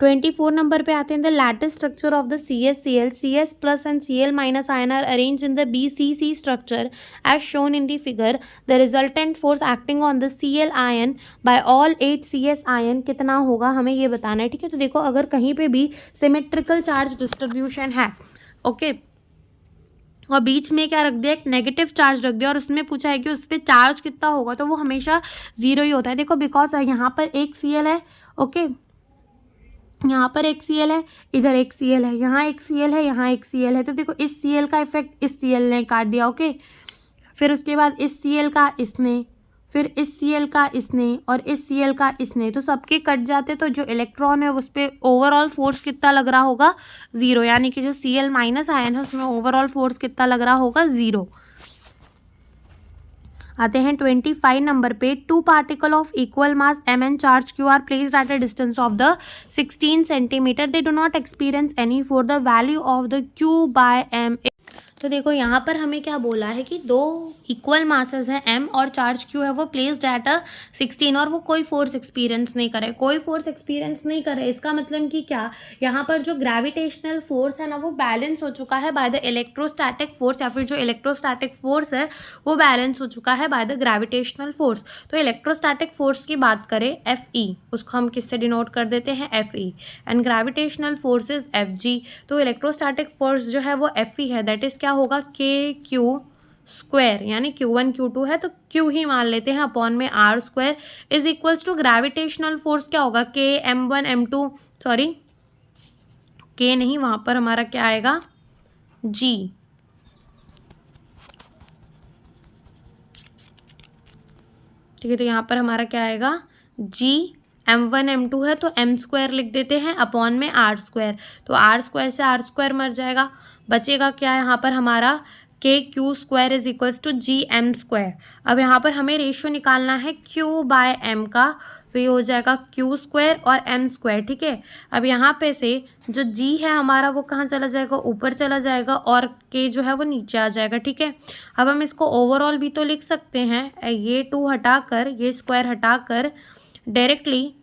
24 नंबर पे आते हैं। The lattice structure of the CsCl, Cs plus and Cl minus ion are arranged in the BCC structure as shown in the figure. The resultant force acting on the Cl ion by all 8 Cs ion कितना होगा, हमें ये बताना है। ठीक है, तो देखो अगर कहीं पे भी सिमेट्रिकल चार्ज डिस्ट्रीब्यूशन है, ओके, और बीच में क्या रख दिया, एक नेगेटिव चार्ज रख दिया और उसमें पूछा है कि उस पर चार्ज कितना होगा, तो वो हमेशा जीरो ही होता है। देखो बिकॉज यहाँ पर एक Cl है, ओके, यहाँ पर एक Cl है, इधर एक Cl है, यहाँ एक Cl है, यहाँ एक Cl है, तो देखो इस Cl का इफेक्ट इस Cl ने काट दिया, ओके। फिर उसके बाद इस Cl का इसने, फिर इस Cl का इसने और इस Cl का इसने, तो सबके कट जाते, तो जो इलेक्ट्रॉन है उस पर ओवरऑल फोर्स कितना लग रहा होगा, ज़ीरो। यानी कि जो Cl माइनस आयन है उसमें ओवरऑल फोर्स कितना लग रहा होगा, ज़ीरो। आते हैं 25 नंबर पे। Two particle of equal mass m and charge q are placed at a distance of the 16 centimetre, they do not experience any force, the value of the q by m। तो देखो यहाँ पर हमें क्या बोला है कि दो इक्वल मासेस हैं m और चार्ज q है, वो प्लेस्ड एट अ 16 और वो कोई फोर्स एक्सपीरियंस नहीं करे, कोई फोर्स एक्सपीरियंस नहीं करे। इसका मतलब कि क्या, यहाँ पर जो ग्रेविटेशनल फोर्स है ना वो बैलेंस हो चुका है बाय द इलेक्ट्रोस्टैटिक फोर्स, या फिर जो इलेक्ट्रोस्टैटिक फोर्स है वो बैलेंस हो चुका है बाय द ग्रेविटेशनल फोर्स। तो इलेक्ट्रोस्टैटिक फोर्स की बात करें Fe, उसको हम किससे डिनोट कर देते हैं, Fe, and gravitational force is Fg। तो इलेक्ट्रोस्टैटिक फोर्स जो है वो Fe है, दैट इज क्या होगा, KQ स्क्वायर, यानी Q1 Q2 है तो Q ही मान लेते हैं, अपॉन में R square is equals to gravitational force क्या होगा, K M1 M2, sorry K नहीं, वहाँ पर हमारा क्या आएगा, G। ठीक है, तो यहाँ पर हमारा क्या आएगा, G। M1 M2 है तो M स्क्वायर लिख देते हैं, अपॉन में R स्क्वायर, तो R स्क्वायर से R स्क्वायर मर जाएगा, बचेगा क्या यहाँ पर हमारा, KQ square is equals to GM square. अब यहाँ पर हमें रेशियो निकालना है Q बाय M का, तो ये हो जाएगा Q स्क्वायर और M स्क्वायर। ठीक है, अब यहाँ पे से जो G है हमारा वो कहाँ चला जाएगा, ऊपर चला जाएगा, और K जो है वो नीचे आ जाएगा। ठीक है, अब हम इसको ओवरऑल भी तो लिख सकते हैं, ये 2 हटाकर, ये स्क्वायर हटाकर डायरेक्टली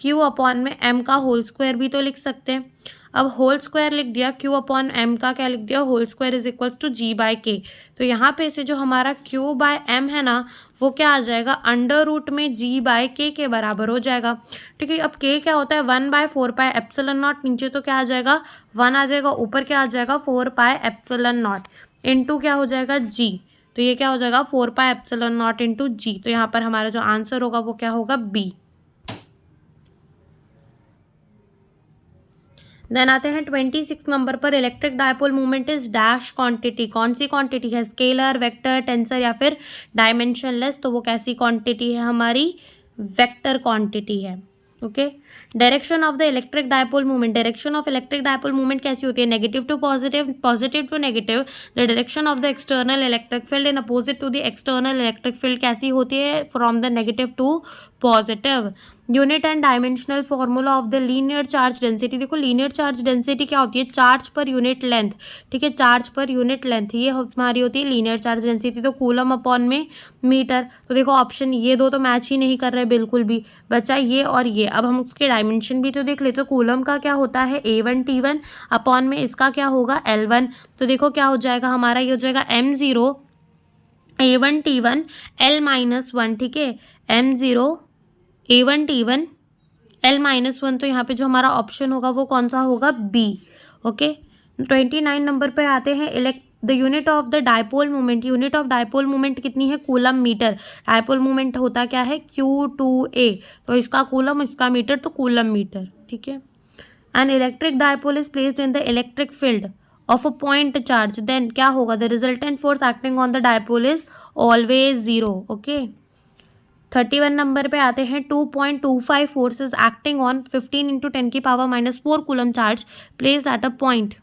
Q अपॉन में M का होल स्क्वायर भी तो लिख सकते हैं। अब होल स्क्वायर लिख दिया, Q अपॉन M का क्या लिख दिया, whole square is equals to G by K। तो यहाँ पे से जो हमारा Q बाय M है ना वो क्या आ जाएगा, अंडर रूट में G बाय K के बराबर हो जाएगा। ठीक है, अब K क्या होता है, 1/4 एप्सिलॉन नॉट, नीचे तो क्या आ जाएगा, 1 आ जाएगा, ऊपर क्या आ जाएगा, 4 एप्सिलॉन नॉट इंटू क्या हो जाएगा, G। तो ये क्या हो जाएगा, 4 एप्सिलॉन नॉट इंटू G। तो यहाँ पर हमारा जो आंसर होगा वो क्या होगा, B। देन आते हैं 26 नंबर पर। Electric dipole movement is dash quantity, कौन सी क्वांटिटी है, स्केलर, वेक्टर, टेंसर या फिर डायमेंशनलेस, तो वो कैसी क्वांटिटी है, हमारी वेक्टर क्वांटिटी है। Okay, direction of the electric dipole movement, direction of electric dipole movement कैसी होती है, negative to positive, positive to negative. The direction of the external electric field in opposite to the external electric field कैसी होती है, from the negative to positive. Unit and dimensional formula of the linear charge density, देखो linear charge density क्या होती है, charge per unit length. ठीक है, charge per unit length, ये हमारी होती है लीनियर चार्ज डेंसिटी, तो कूलम अपॉन में मीटर। तो देखो ऑप्शन ये दो तो मैच ही नहीं कर रहे बिल्कुल भी, बचा ये और ये। अब हम उसके डायमेंशन भी तो देख लेते, तो कूलम का क्या होता है, A1 T1 अपॉन में इसका क्या होगा, L1। तो देखो क्या हो जाएगा हमारा, ये हो जाएगा M0 A1 T1 L-1। ठीक है, M0 A1 T1 L-1, तो यहाँ पे जो हमारा ऑप्शन होगा वो कौन सा होगा, B। ओके, 29 नंबर पे आते हैं। The unit of the dipole movement, unit of dipole movement कितनी है, कूलम मीटर। डायपोल मूवमेंट होता क्या है, Q2A, तो इसका कूलम, इसका मीटर, तो कूलम मीटर। ठीक है, an electric dipole is placed in the electric field of a point charge, then क्या होगा, the resultant force acting on the dipole is always 0। Okay, 31 number पे आते हैं। 2.25 forces acting on 15 × 10⁻⁻⁴ coulomb charge placed at a point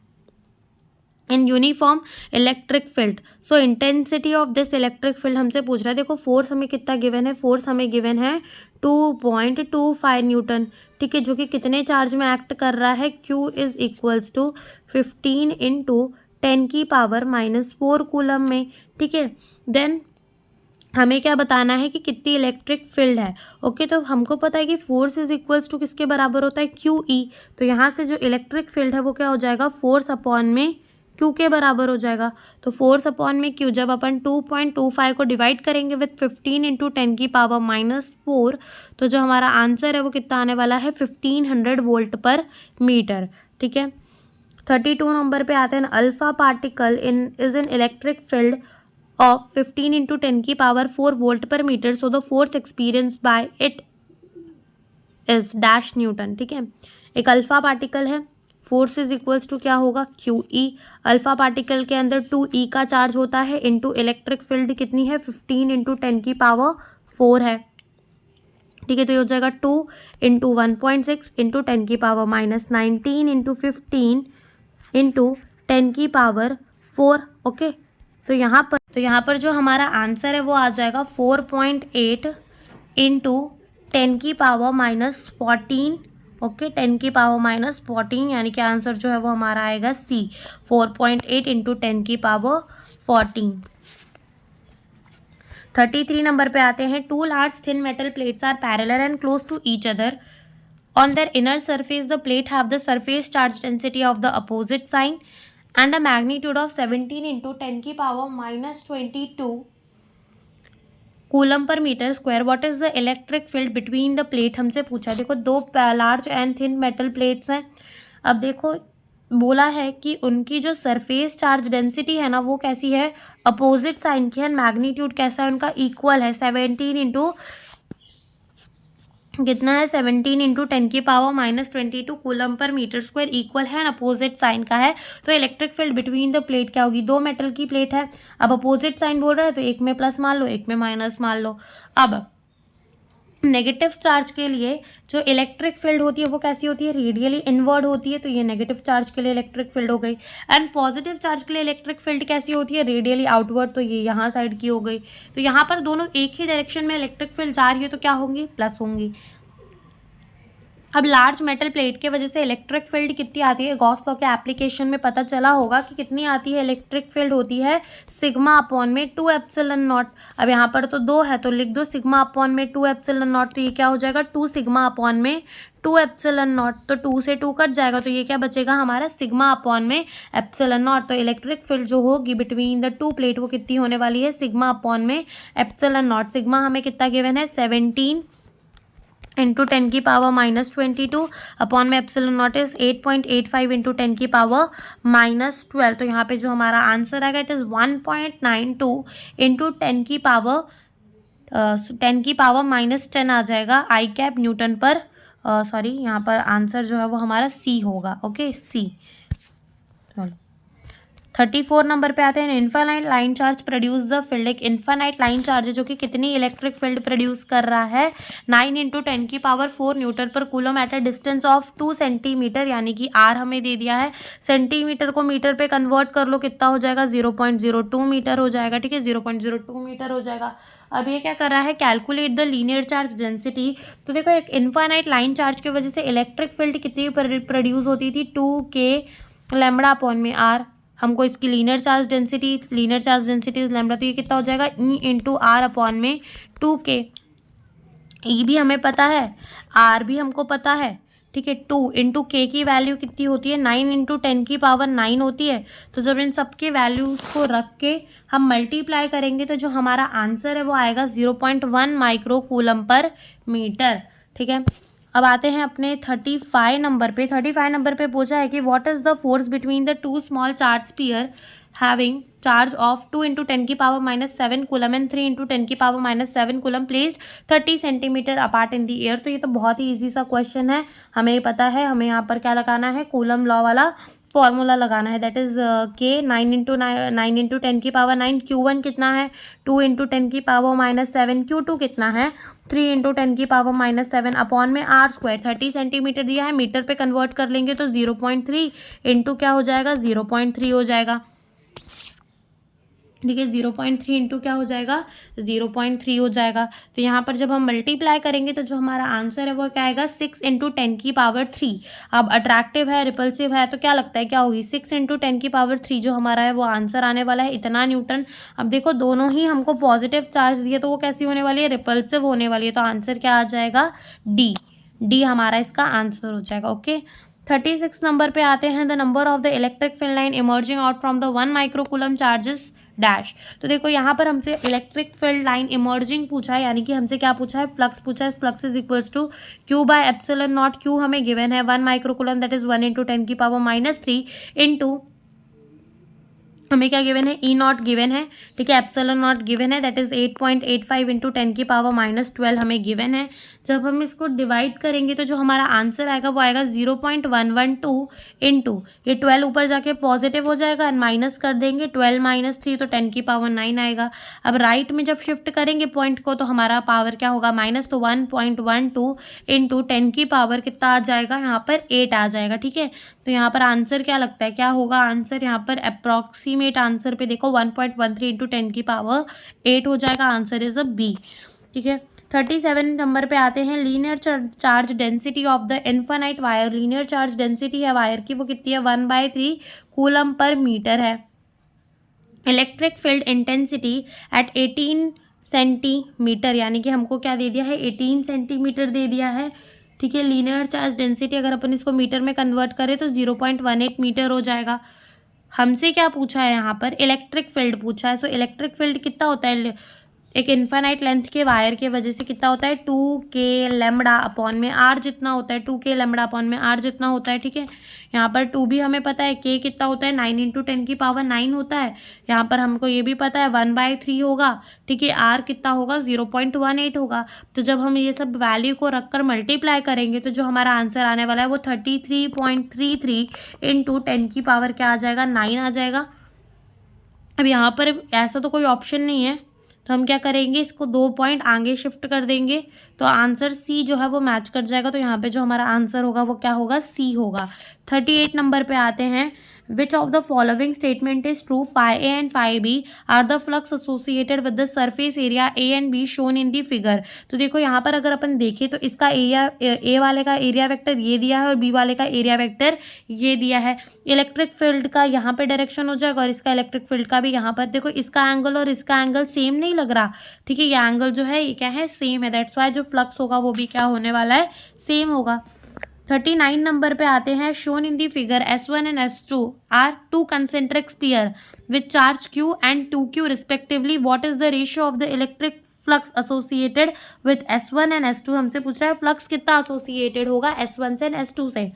in uniform electric field. So intensity of this electric field हमसे पूछ रहा है। देखो फोर्स हमें कितना गिवन है, फोर्स हमें गिवन है 2.25 न्यूटन, ठीक है, जो कि कितने चार्ज में एक्ट कर रहा है, Q is equals to 15 into 10⁻⁻4 coulomb में, ठीक है। देन हमें क्या बताना है कि कितनी इलेक्ट्रिक फील्ड है। ओके, तो हमको पता है कि फोर्स इज इक्वल्स टू किसके बराबर होता है, QE। तो यहाँ से जो इलेक्ट्रिक फील्ड है वो क्या हो जाएगा, फोर्स अपॉन में Q के बराबर हो जाएगा। तो फोर्स अपॉन में Q, जब अपन 2.25 को डिवाइड करेंगे विथ 15 इंटू 10⁻⁻4, तो जो हमारा आंसर है वो कितना आने वाला है, 1500 वोल्ट पर मीटर, ठीक है। 32 नंबर पे आते हैं, alpha particle is an electric field of 15 into 10⁻4 volt per meter, so the force experienced by it is dash Newton, ठीक है। एक अल्फा पार्टिकल है, फोर्स इज इक्वल्स टू क्या होगा, QE। अल्फा पार्टिकल के अंदर 2E का चार्ज होता है, इंटू इलेक्ट्रिक फील्ड कितनी है, 15 इंटू 10⁻4 है, ठीक है। तो ये हो जाएगा 2 into 1.6 into 10⁻⁻19 into 15 into 10⁻4, okay. तो यहाँ पर जो हमारा आंसर है वो आ जाएगा 4.8 इंटू 10⁻⁻14, ओके, 10⁻⁻14, यानी कि आंसर जो है वो हमारा आएगा C, 4.8 इंटू 10⁻14। 33 नंबर पे आते हैं, two large thin metal plates are parallel and close to each other on their inner surface the plate have the surface charge density of the opposite sign and a magnitude of 17 into 10⁻⁻22 coulomb per metre square. What is the electric field between the plate, हमसे पूछा। देखो दो large and thin metal plates हैं। अब देखो बोला है कि उनकी जो सरफेस चार्ज डेंसिटी है ना वो कैसी है, अपोजिट साइन की है, मैग्नीट्यूड कैसा है उनका, इक्वल है, 17 इंटू कितना है, 17 into 10⁻⁻22 coulomb per metre square, equal है, अपोजिट साइन का है। तो electric field between the plate क्या होगी, दो मेटल की प्लेट है, अब अपोजिट साइन बोल रहा है तो एक में प्लस मान लो, एक में माइनस मान लो। अब नेगेटिव चार्ज के लिए जो इलेक्ट्रिक फील्ड होती है वो कैसी होती है, रेडियली इनवर्ड होती है, तो ये नेगेटिव चार्ज के लिए इलेक्ट्रिक फील्ड हो गई। एंड पॉजिटिव चार्ज के लिए इलेक्ट्रिक फील्ड कैसी होती है, रेडियली आउटवर्ड, तो ये यहाँ साइड की हो गई। तो यहाँ पर दोनों एक ही डायरेक्शन में इलेक्ट्रिक फील्ड जा रही है तो क्या होंगी, प्लस होंगी। अब लार्ज मेटल प्लेट के वजह से इलेक्ट्रिक फील्ड कितनी आती है, गॉस लॉ के एप्लीकेशन में पता चला होगा कि कितनी आती है, इलेक्ट्रिक फील्ड होती है सिग्मा अपॉन में 2 एप्सिलॉन नॉट। अब यहाँ पर तो 2 है तो लिख दो सिग्मा अपॉन में 2 एप्सिलॉन नॉट, तो ये क्या हो जाएगा, 2 सिग्मा अपॉन में 2 एप्सिलॉन नॉट, तो 2 से 2 कट जाएगा, तो ये क्या बचेगा हमारा, सिग्मा अपॉन में एप्सिलॉन नॉट। तो इलेक्ट्रिक फील्ड जो होगी बिटवीन द टू प्लेट वो कितनी होने वाली है, सिग्मा अपॉन में एप्सिलॉन नॉट। सिग्मा हमें कितना गिवन है, 17 इंटू 10⁻⁻22 अपॉन में एप्सिलॉन नॉट इज 8.85 इंटू 10⁻⁻12। तो यहाँ पे जो हमारा आंसर आएगा इट इज़ 1.92 इंटू 10⁻10 आ जाएगा आई कैप न्यूटन पर, सॉरी यहाँ पर आंसर जो है वो हमारा C होगा, ओके, C। चलो 34 नंबर पे आते हैं, infinite line charge produce the field. एक इन्फानाइट लाइन चार्ज है जो कि कितनी इलेक्ट्रिक फील्ड प्रोड्यूस कर रहा है, 9 इंटू 10⁻4 न्यूटन पर coulomb eight a distance of 2 centimetre, यानी कि R हमें दे दिया है, सेंटीमीटर को मीटर पे कन्वर्ट कर लो, कितना हो जाएगा, 0.02 मीटर हो जाएगा, ठीक है, 0.02 मीटर हो जाएगा। अब ये क्या कर रहा है, calculate the linear charge density. तो देखो एक इन्फानाइट लाइन चार्ज की वजह से इलेक्ट्रिक फील्ड कितनी प्रोड्यूस होती थी, 2K लैम्बडा अपॉन में R। हमको इसकी linear charge density is lambda, तो ये कितना हो जाएगा, E इंटू R अपॉन में 2K। E भी हमें पता है, R भी हमको पता है, ठीक है। 2 इंटू K की वैल्यू कितनी होती है, 9 इंटू 10⁻9 होती है। तो जब इन सब के वैल्यूज़ को रख के हम मल्टीप्लाई करेंगे तो जो हमारा आंसर है वो आएगा 0.1 माइक्रो कूलम पर मीटर, ठीक है। अब आते हैं अपने 35 नंबर पे। 35 नंबर पे पूछा है कि what is the force between the two small charge sphere having charge of 2 into 10⁻⁷ coulomb and 3 into 10⁻⁷ coulomb placed 30 centimetre apart in the air. तो ये तो बहुत ही ईजी सा क्वेश्चन है, हमें पता है, हमें यहाँ पर क्या लगाना है, कूलम लॉ वाला फॉर्मूला लगाना है, दैट इज के 9 इंटू 10 की पावर 9, Q1 कितना है 2 इंटू 10 की पावर -7, Q2 कितना है 3 इंटू 10 की पावर -7 अपॉन में R²। 30 सेंटीमीटर दिया है, मीटर पे कन्वर्ट कर लेंगे तो 0.3 इंटू क्या हो जाएगा 0.3 हो जाएगा। ठीक है, 0.3 इंटू क्या हो जाएगा 0.3 हो जाएगा। तो यहाँ पर जब हम मल्टीप्लाई करेंगे तो जो हमारा आंसर है वो क्या आएगा 6 इंटू 10 की पावर 3। अब अट्रैक्टिव है, रिपल्सिव है, तो क्या लगता है क्या होगी 6 इंटू 10 की पावर 3 जो हमारा है वो आंसर आने वाला है इतना न्यूटन। अब देखो दोनों ही हमको पॉजिटिव चार्ज दिए तो वो कैसी होने वाली है, रिपल्सिव होने वाली है। तो आंसर क्या आ जाएगा डी हमारा इसका आंसर हो जाएगा। ओके, 36 नंबर पे आते हैं। The number of the electric field line emerging out from the 1 microcoulomb charges dash. तो देखो यहाँ पर हमसे इलेक्ट्रिक फील्ड लाइन इमर्जिंग पूछा है, यानी कि हमसे क्या पूछा है फ्लक्स पूछा है। Flux is equals to Q by epsilon naught. Q हमें गिवन है 1 माइक्रोकूलम दैट इज 1 इंटू 10 की पावर -3 इंटू हमें क्या गिवन है E0 गिवन है। ठीक है, एप्सिलॉन नॉट गिवन है दैट इज 8.85 इंटू 10 की पावर -12 हमें गिवन है। जब हम इसको डिवाइड करेंगे तो जो हमारा आंसर आएगा वो आएगा 0.112 इंटू ये 12 ऊपर जाके पॉजिटिव हो जाएगा, माइनस कर देंगे 12 - 3 तो 10 की पावर 9 आएगा। अब राइट में जब शिफ्ट करेंगे पॉइंट को तो हमारा पावर क्या होगा माइनस, तो 1.12 इंटू 10 की पावर कितना आ जाएगा यहाँ पर 8 आ जाएगा। ठीक है, तो यहाँ पर आंसर क्या लगता है क्या होगा आंसर यहाँ पर अप्रॉक्सीमेट आंसर पे देखो 1.13 इंटू 10 की पावर 8 हो जाएगा। Answer is a B. ठीक है, 37 नंबर पे आते हैं। Linear charge density of the infinite wire. Linear charge density है वायर की वो कितनी है 1/3 कूलम पर मीटर है। Electric field intensity at 18 centimetre, यानी कि हमको क्या दे दिया है 18 सेंटीमीटर दे दिया है। ठीक है, लीनियर चार्ज डेंसिटी अगर अपन इसको मीटर में कन्वर्ट करें तो 0.18 मीटर हो जाएगा। हमसे क्या पूछा है यहाँ पर इलेक्ट्रिक फील्ड पूछा है। सो इलेक्ट्रिक फील्ड कितना होता है एक इन्फिनाइट लेंथ के वायर के वजह से कितना होता है 2k लैम्बडा अपॉन में r जितना होता है 2k लैम्बडा अपॉन में r जितना होता है। ठीक है, यहाँ पर 2 भी हमें पता है, k कितना होता है 9 इंटू 10 की पावर 9 होता है। यहाँ पर हमको ये भी पता है 1/3 होगा। ठीक है, r कितना होगा 0.18 होगा। तो जब हम ये सब वैल्यू को रखकर मल्टीप्लाई करेंगे तो जो हमारा आंसर आने वाला है वो 33.33 इंटू 10 की पावर क्या आ जाएगा 9 आ जाएगा। अब यहाँ पर ऐसा तो कोई ऑप्शन नहीं है तो हम क्या करेंगे इसको 2 पॉइंट आगे शिफ्ट कर देंगे तो आंसर सी जो है वो मैच कर जाएगा। तो यहाँ पे जो हमारा आंसर होगा वो क्या होगा सी होगा। 38 नंबर पे आते हैं। Which of the following statement is true? Phi A and phi B are the flux associated with the surface area A and B shown in the figure। तो देखो यहाँ पर अगर अपन देखें तो इसका एरिया ए वाले का एरिया वेक्टर ये दिया है और बी वाले का एरिया वेक्टर ये दिया है। इलेक्ट्रिक फील्ड का यहाँ पे डायरेक्शन हो जाएगा और इसका इलेक्ट्रिक फील्ड का भी यहाँ पर देखो इसका एंगल और इसका एंगल सेम नहीं लग रहा। ठीक है, ये एंगल जो है ये क्या है सेम है, दैट्स वाई जो फ्लक्स होगा वो भी क्या होने वाला है सेम होगा। 39 नंबर पे आते हैं। Shown in the figure S1 and S2 are two concentric sphere with charge Q and 2Q respectively. What is the ratio of the electric flux associated with S1 and S2। हमसे पूछ रहा है flux कितना associated होगा S1 से and S2 से।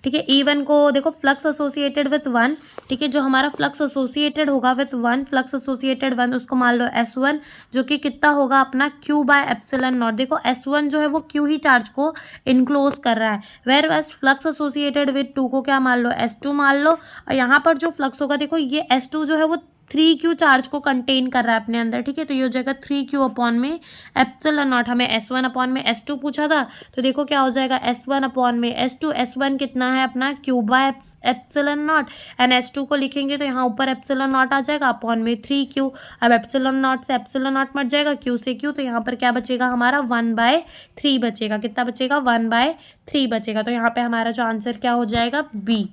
ठीक है, E1 को देखो फ्लक्स एसोसिएटेड विथ 1। ठीक है, जो हमारा फ्लक्स एसोसिएटेड होगा विथ 1 फ्लक्स एसोसिएटेड 1 उसको मान लो S1 जो कि कितना होगा अपना Q बाय एप्सिलॉन नॉट। देखो S1 जो है वो Q ही चार्ज को इनक्लोज कर रहा है, where as flux associated with 2 को क्या मान लो S2 मान लो। और यहाँ पर जो फ्लक्स होगा देखो ये S2 जो है वो 3Q चार्ज को कंटेन कर रहा है अपने अंदर। ठीक है, तो ये हो जाएगा 3Q अपॉन में एप्सिलॉन नॉट। हमें S1 अपॉन में S2 पूछा था तो देखो क्या हो जाएगा S1 अपॉन में S2। S1 कितना है अपना Q bye epsilon not and S2 को लिखेंगे तो यहाँ ऊपर एप्सिलॉन नॉट आ जाएगा अपॉन में 3Q। अब एप्सिलॉन नॉट से एप्सिलॉन नॉट मट जाएगा Q से Q, तो यहाँ पर क्या बचेगा हमारा 1/3 बचेगा। कितना बचेगा 1/3 बचेगा। तो यहाँ पे हमारा जो आंसर क्या हो जाएगा बी।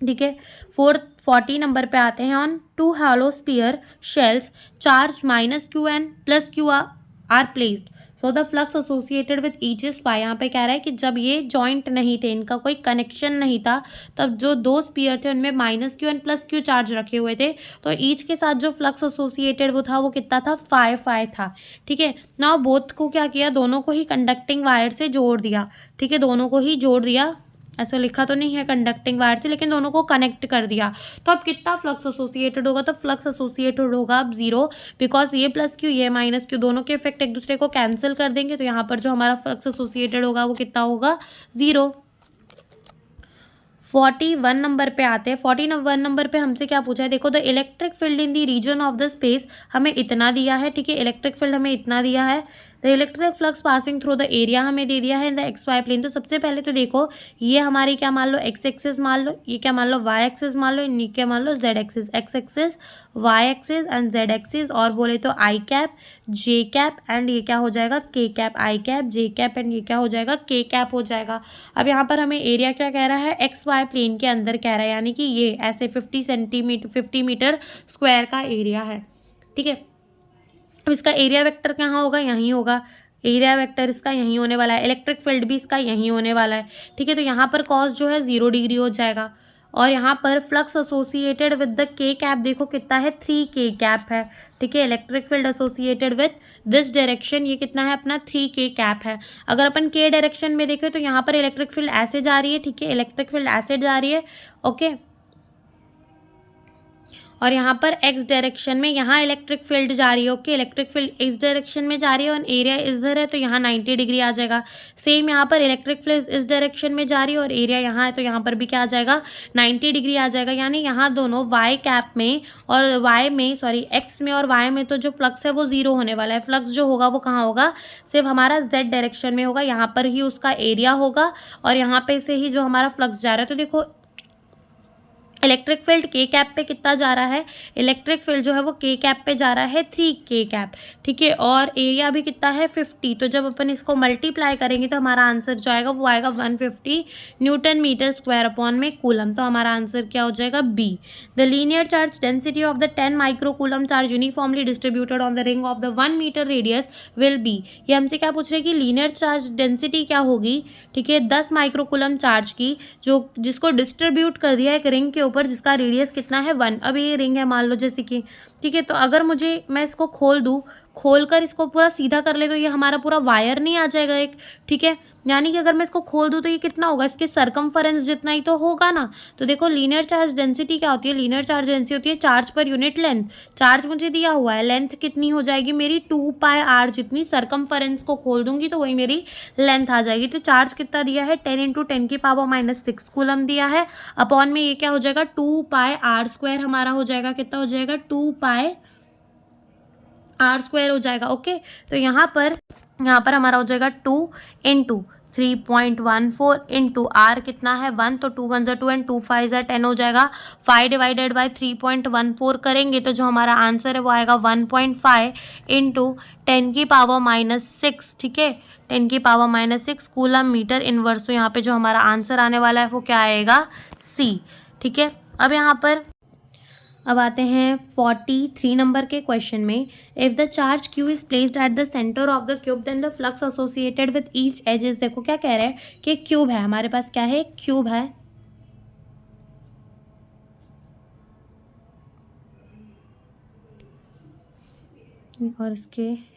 ठीक है, 40 नंबर पे आते हैं। On 2 hollow sphere shells charge -Q and +Q are placed, so the flux associated with each is phi। यहाँ पे कह रहा है कि जब ये जॉइंट नहीं थे, इनका कोई कनेक्शन नहीं था, तब जो 2 स्पीयर थे उनमें -Q and +Q चार्ज रखे हुए थे, तो ईच के साथ जो फ्लक्स एसोसिएटेड वो था वो कितना था फाई था। ठीक है, नाउ बोथ को क्या किया दोनों को ही कंडक्टिंग वायर से जोड़ दिया। ठीक है, दोनों को ही जोड़ दिया, ऐसा लिखा तो नहीं है कंडक्टिंग वायर से, लेकिन दोनों को कनेक्ट कर दिया। तो अब कितना फ्लक्स एसोसिएटेड होगा, तो फ्लक्स एसोसिएटेड होगा अब 0, बिकॉज ये +Q ये -Q दोनों के इफेक्ट एक दूसरे को कैंसिल कर देंगे। तो यहाँ पर जो हमारा फ्लक्स एसोसिएटेड होगा वो कितना होगा 0। 41 नंबर पे आते हैं। 41 नंबर पे हमसे क्या पूछा है, देखो the electric field in the region of the space हमें इतना दिया है, ठीक है, इलेक्ट्रिक फील्ड हमें इतना दिया है। The electric flux passing through the area हमें दे दिया है in the X Y plane. तो सबसे पहले तो देखो ये हमारी क्या मान लो, एक्स एक्सिस मान लो, ये क्या मान लो, वाई एक्सिस मान लो, ये क्या मान लो, Z axis, X axis Y axis and Z axis, और बोले तो I cap J cap and ये क्या हो जाएगा, K cap, I cap J cap and ये क्या हो जाएगा, के कैप हो जाएगा। अब यहाँ पर हमें एरिया क्या कह रहा है, एक्स वाई प्लेन के अंदर कह रहा है, यानी कि ये ऐसे 50 मीटर स्क्वायर का एरिया है, ठीक है। अब इसका एरिया वेक्टर कहाँ होगा, यहीं होगा, एरिया वेक्टर इसका यहीं होने वाला है, इलेक्ट्रिक फील्ड भी इसका यहीं होने वाला है, ठीक है। तो यहाँ पर कॉस जो है 0 डिग्री हो जाएगा, और यहाँ पर फ्लक्स एसोसिएटेड विद द के कैप देखो कितना है, 3 के कैप है, ठीक है। Electric field associated with this direction ये कितना है अपना, 3 के कैप है। अगर अपन के डायरेक्शन में देखें तो यहाँ पर इलेक्ट्रिक फील्ड ऐसे जा रही है, ठीक है, इलेक्ट्रिक फील्ड ऐसे जा रही है, ओके। और यहाँ पर एक्स डायरेक्शन में यहाँ इलेक्ट्रिक फील्ड जा रही है, ओके, इलेक्ट्रिक फील्ड इस डायरेक्शन में जा रही है और एरिया इधर है, तो यहाँ 90 डिग्री आ जाएगा। सेम यहाँ पर इलेक्ट्रिक फील्ड इस डायरेक्शन में जा रही है और एरिया यहाँ है, तो यहाँ पर भी क्या आ जाएगा, 90 डिग्री आ जाएगा। यानी यहाँ दोनों वाई कैप में और वाई में, सॉरी एक्स में और वाई में तो जो फ्लक्स है वो 0 होने वाला है। फ्लक्स जो होगा वो कहाँ होगा, सिर्फ हमारा जेड डायरेक्शन में होगा, यहाँ पर ही उसका एरिया होगा और यहाँ पे से ही जो हमारा फ्लक्स जा रहा है। तो देखो इलेक्ट्रिक फील्ड के कैप पे कितना जा रहा है, इलेक्ट्रिक फील्ड जो है वो के कैप पे जा रहा है 3 के कैप, ठीक है, और एरिया भी कितना है 50। तो जब अपन इसको मल्टीप्लाई करेंगे तो हमारा आंसर जो आएगा वो आएगा 150 न्यूटन मीटर स्क्वायर अपॉन में कूलम। तो हमारा आंसर क्या हो जाएगा, B. The linear charge density of the 10 micro coulomb charge uniformly distributed on the ring of the 1 metre radius will be. ये हमसे क्या पूछ रहे हैं कि लीनियर चार्ज डेंसिटी क्या होगी, ठीक है, 10 माइक्रो कूलम चार्ज की जो जिसको डिस्ट्रीब्यूट कर दिया एक रिंग के ऊपर जिसका रेडियस कितना है 1। अब ये रिंग है मान लो जैसे कि, ठीक है, तो अगर मैं इसको खोल दूँ, खोलकर इसको पूरा सीधा कर ले तो ये हमारा पूरा वायर नहीं आ जाएगा एक, ठीक है। यानी कि अगर मैं इसको खोल दूँ तो ये कितना होगा, इसके सरकमफरेंस जितना ही तो होगा ना। तो देखो लीनियर चार्ज डेंसिटी क्या होती है, लीनियर चार्ज डेंसिटी होती है charge per unit length. Charge मुझे दिया हुआ है, लेंथ कितनी हो जाएगी मेरी 2πr जितनी, सरकमफरेंस को खोल दूंगी तो वही मेरी लेंथ आ जाएगी। तो चार्ज कितना दिया है 10 × 10⁻⁻6 कूलम दिया है, अपॉन में ये क्या हो जाएगा 2πr² हमारा हो जाएगा, कितना हो जाएगा 2πr² हो जाएगा, ओके। तो यहाँ पर हमारा हो जाएगा 2 × 3.14 इंटू आर कितना है 1, तो 2 1 जा 2 एंड 2 5 जा 10 हो जाएगा। 5 डिवाइडेड बाय 3.14 करेंगे तो जो हमारा आंसर है वो आएगा 1.5 इंटू 10⁻⁻6, ठीक है, 10⁻⁻6 कूलम मीटर इनवर्स। तो यहाँ पे जो हमारा आंसर आने वाला है वो क्या आएगा, सी, ठीक है। अब आते हैं 43 नंबर के क्वेश्चन में। If the charge Q is placed at the centre of the cube then the flux associated with each edge is. देखो क्या कह रहे हैं कि क्यूब है हमारे पास, क्या है, क्यूब है, और इसके,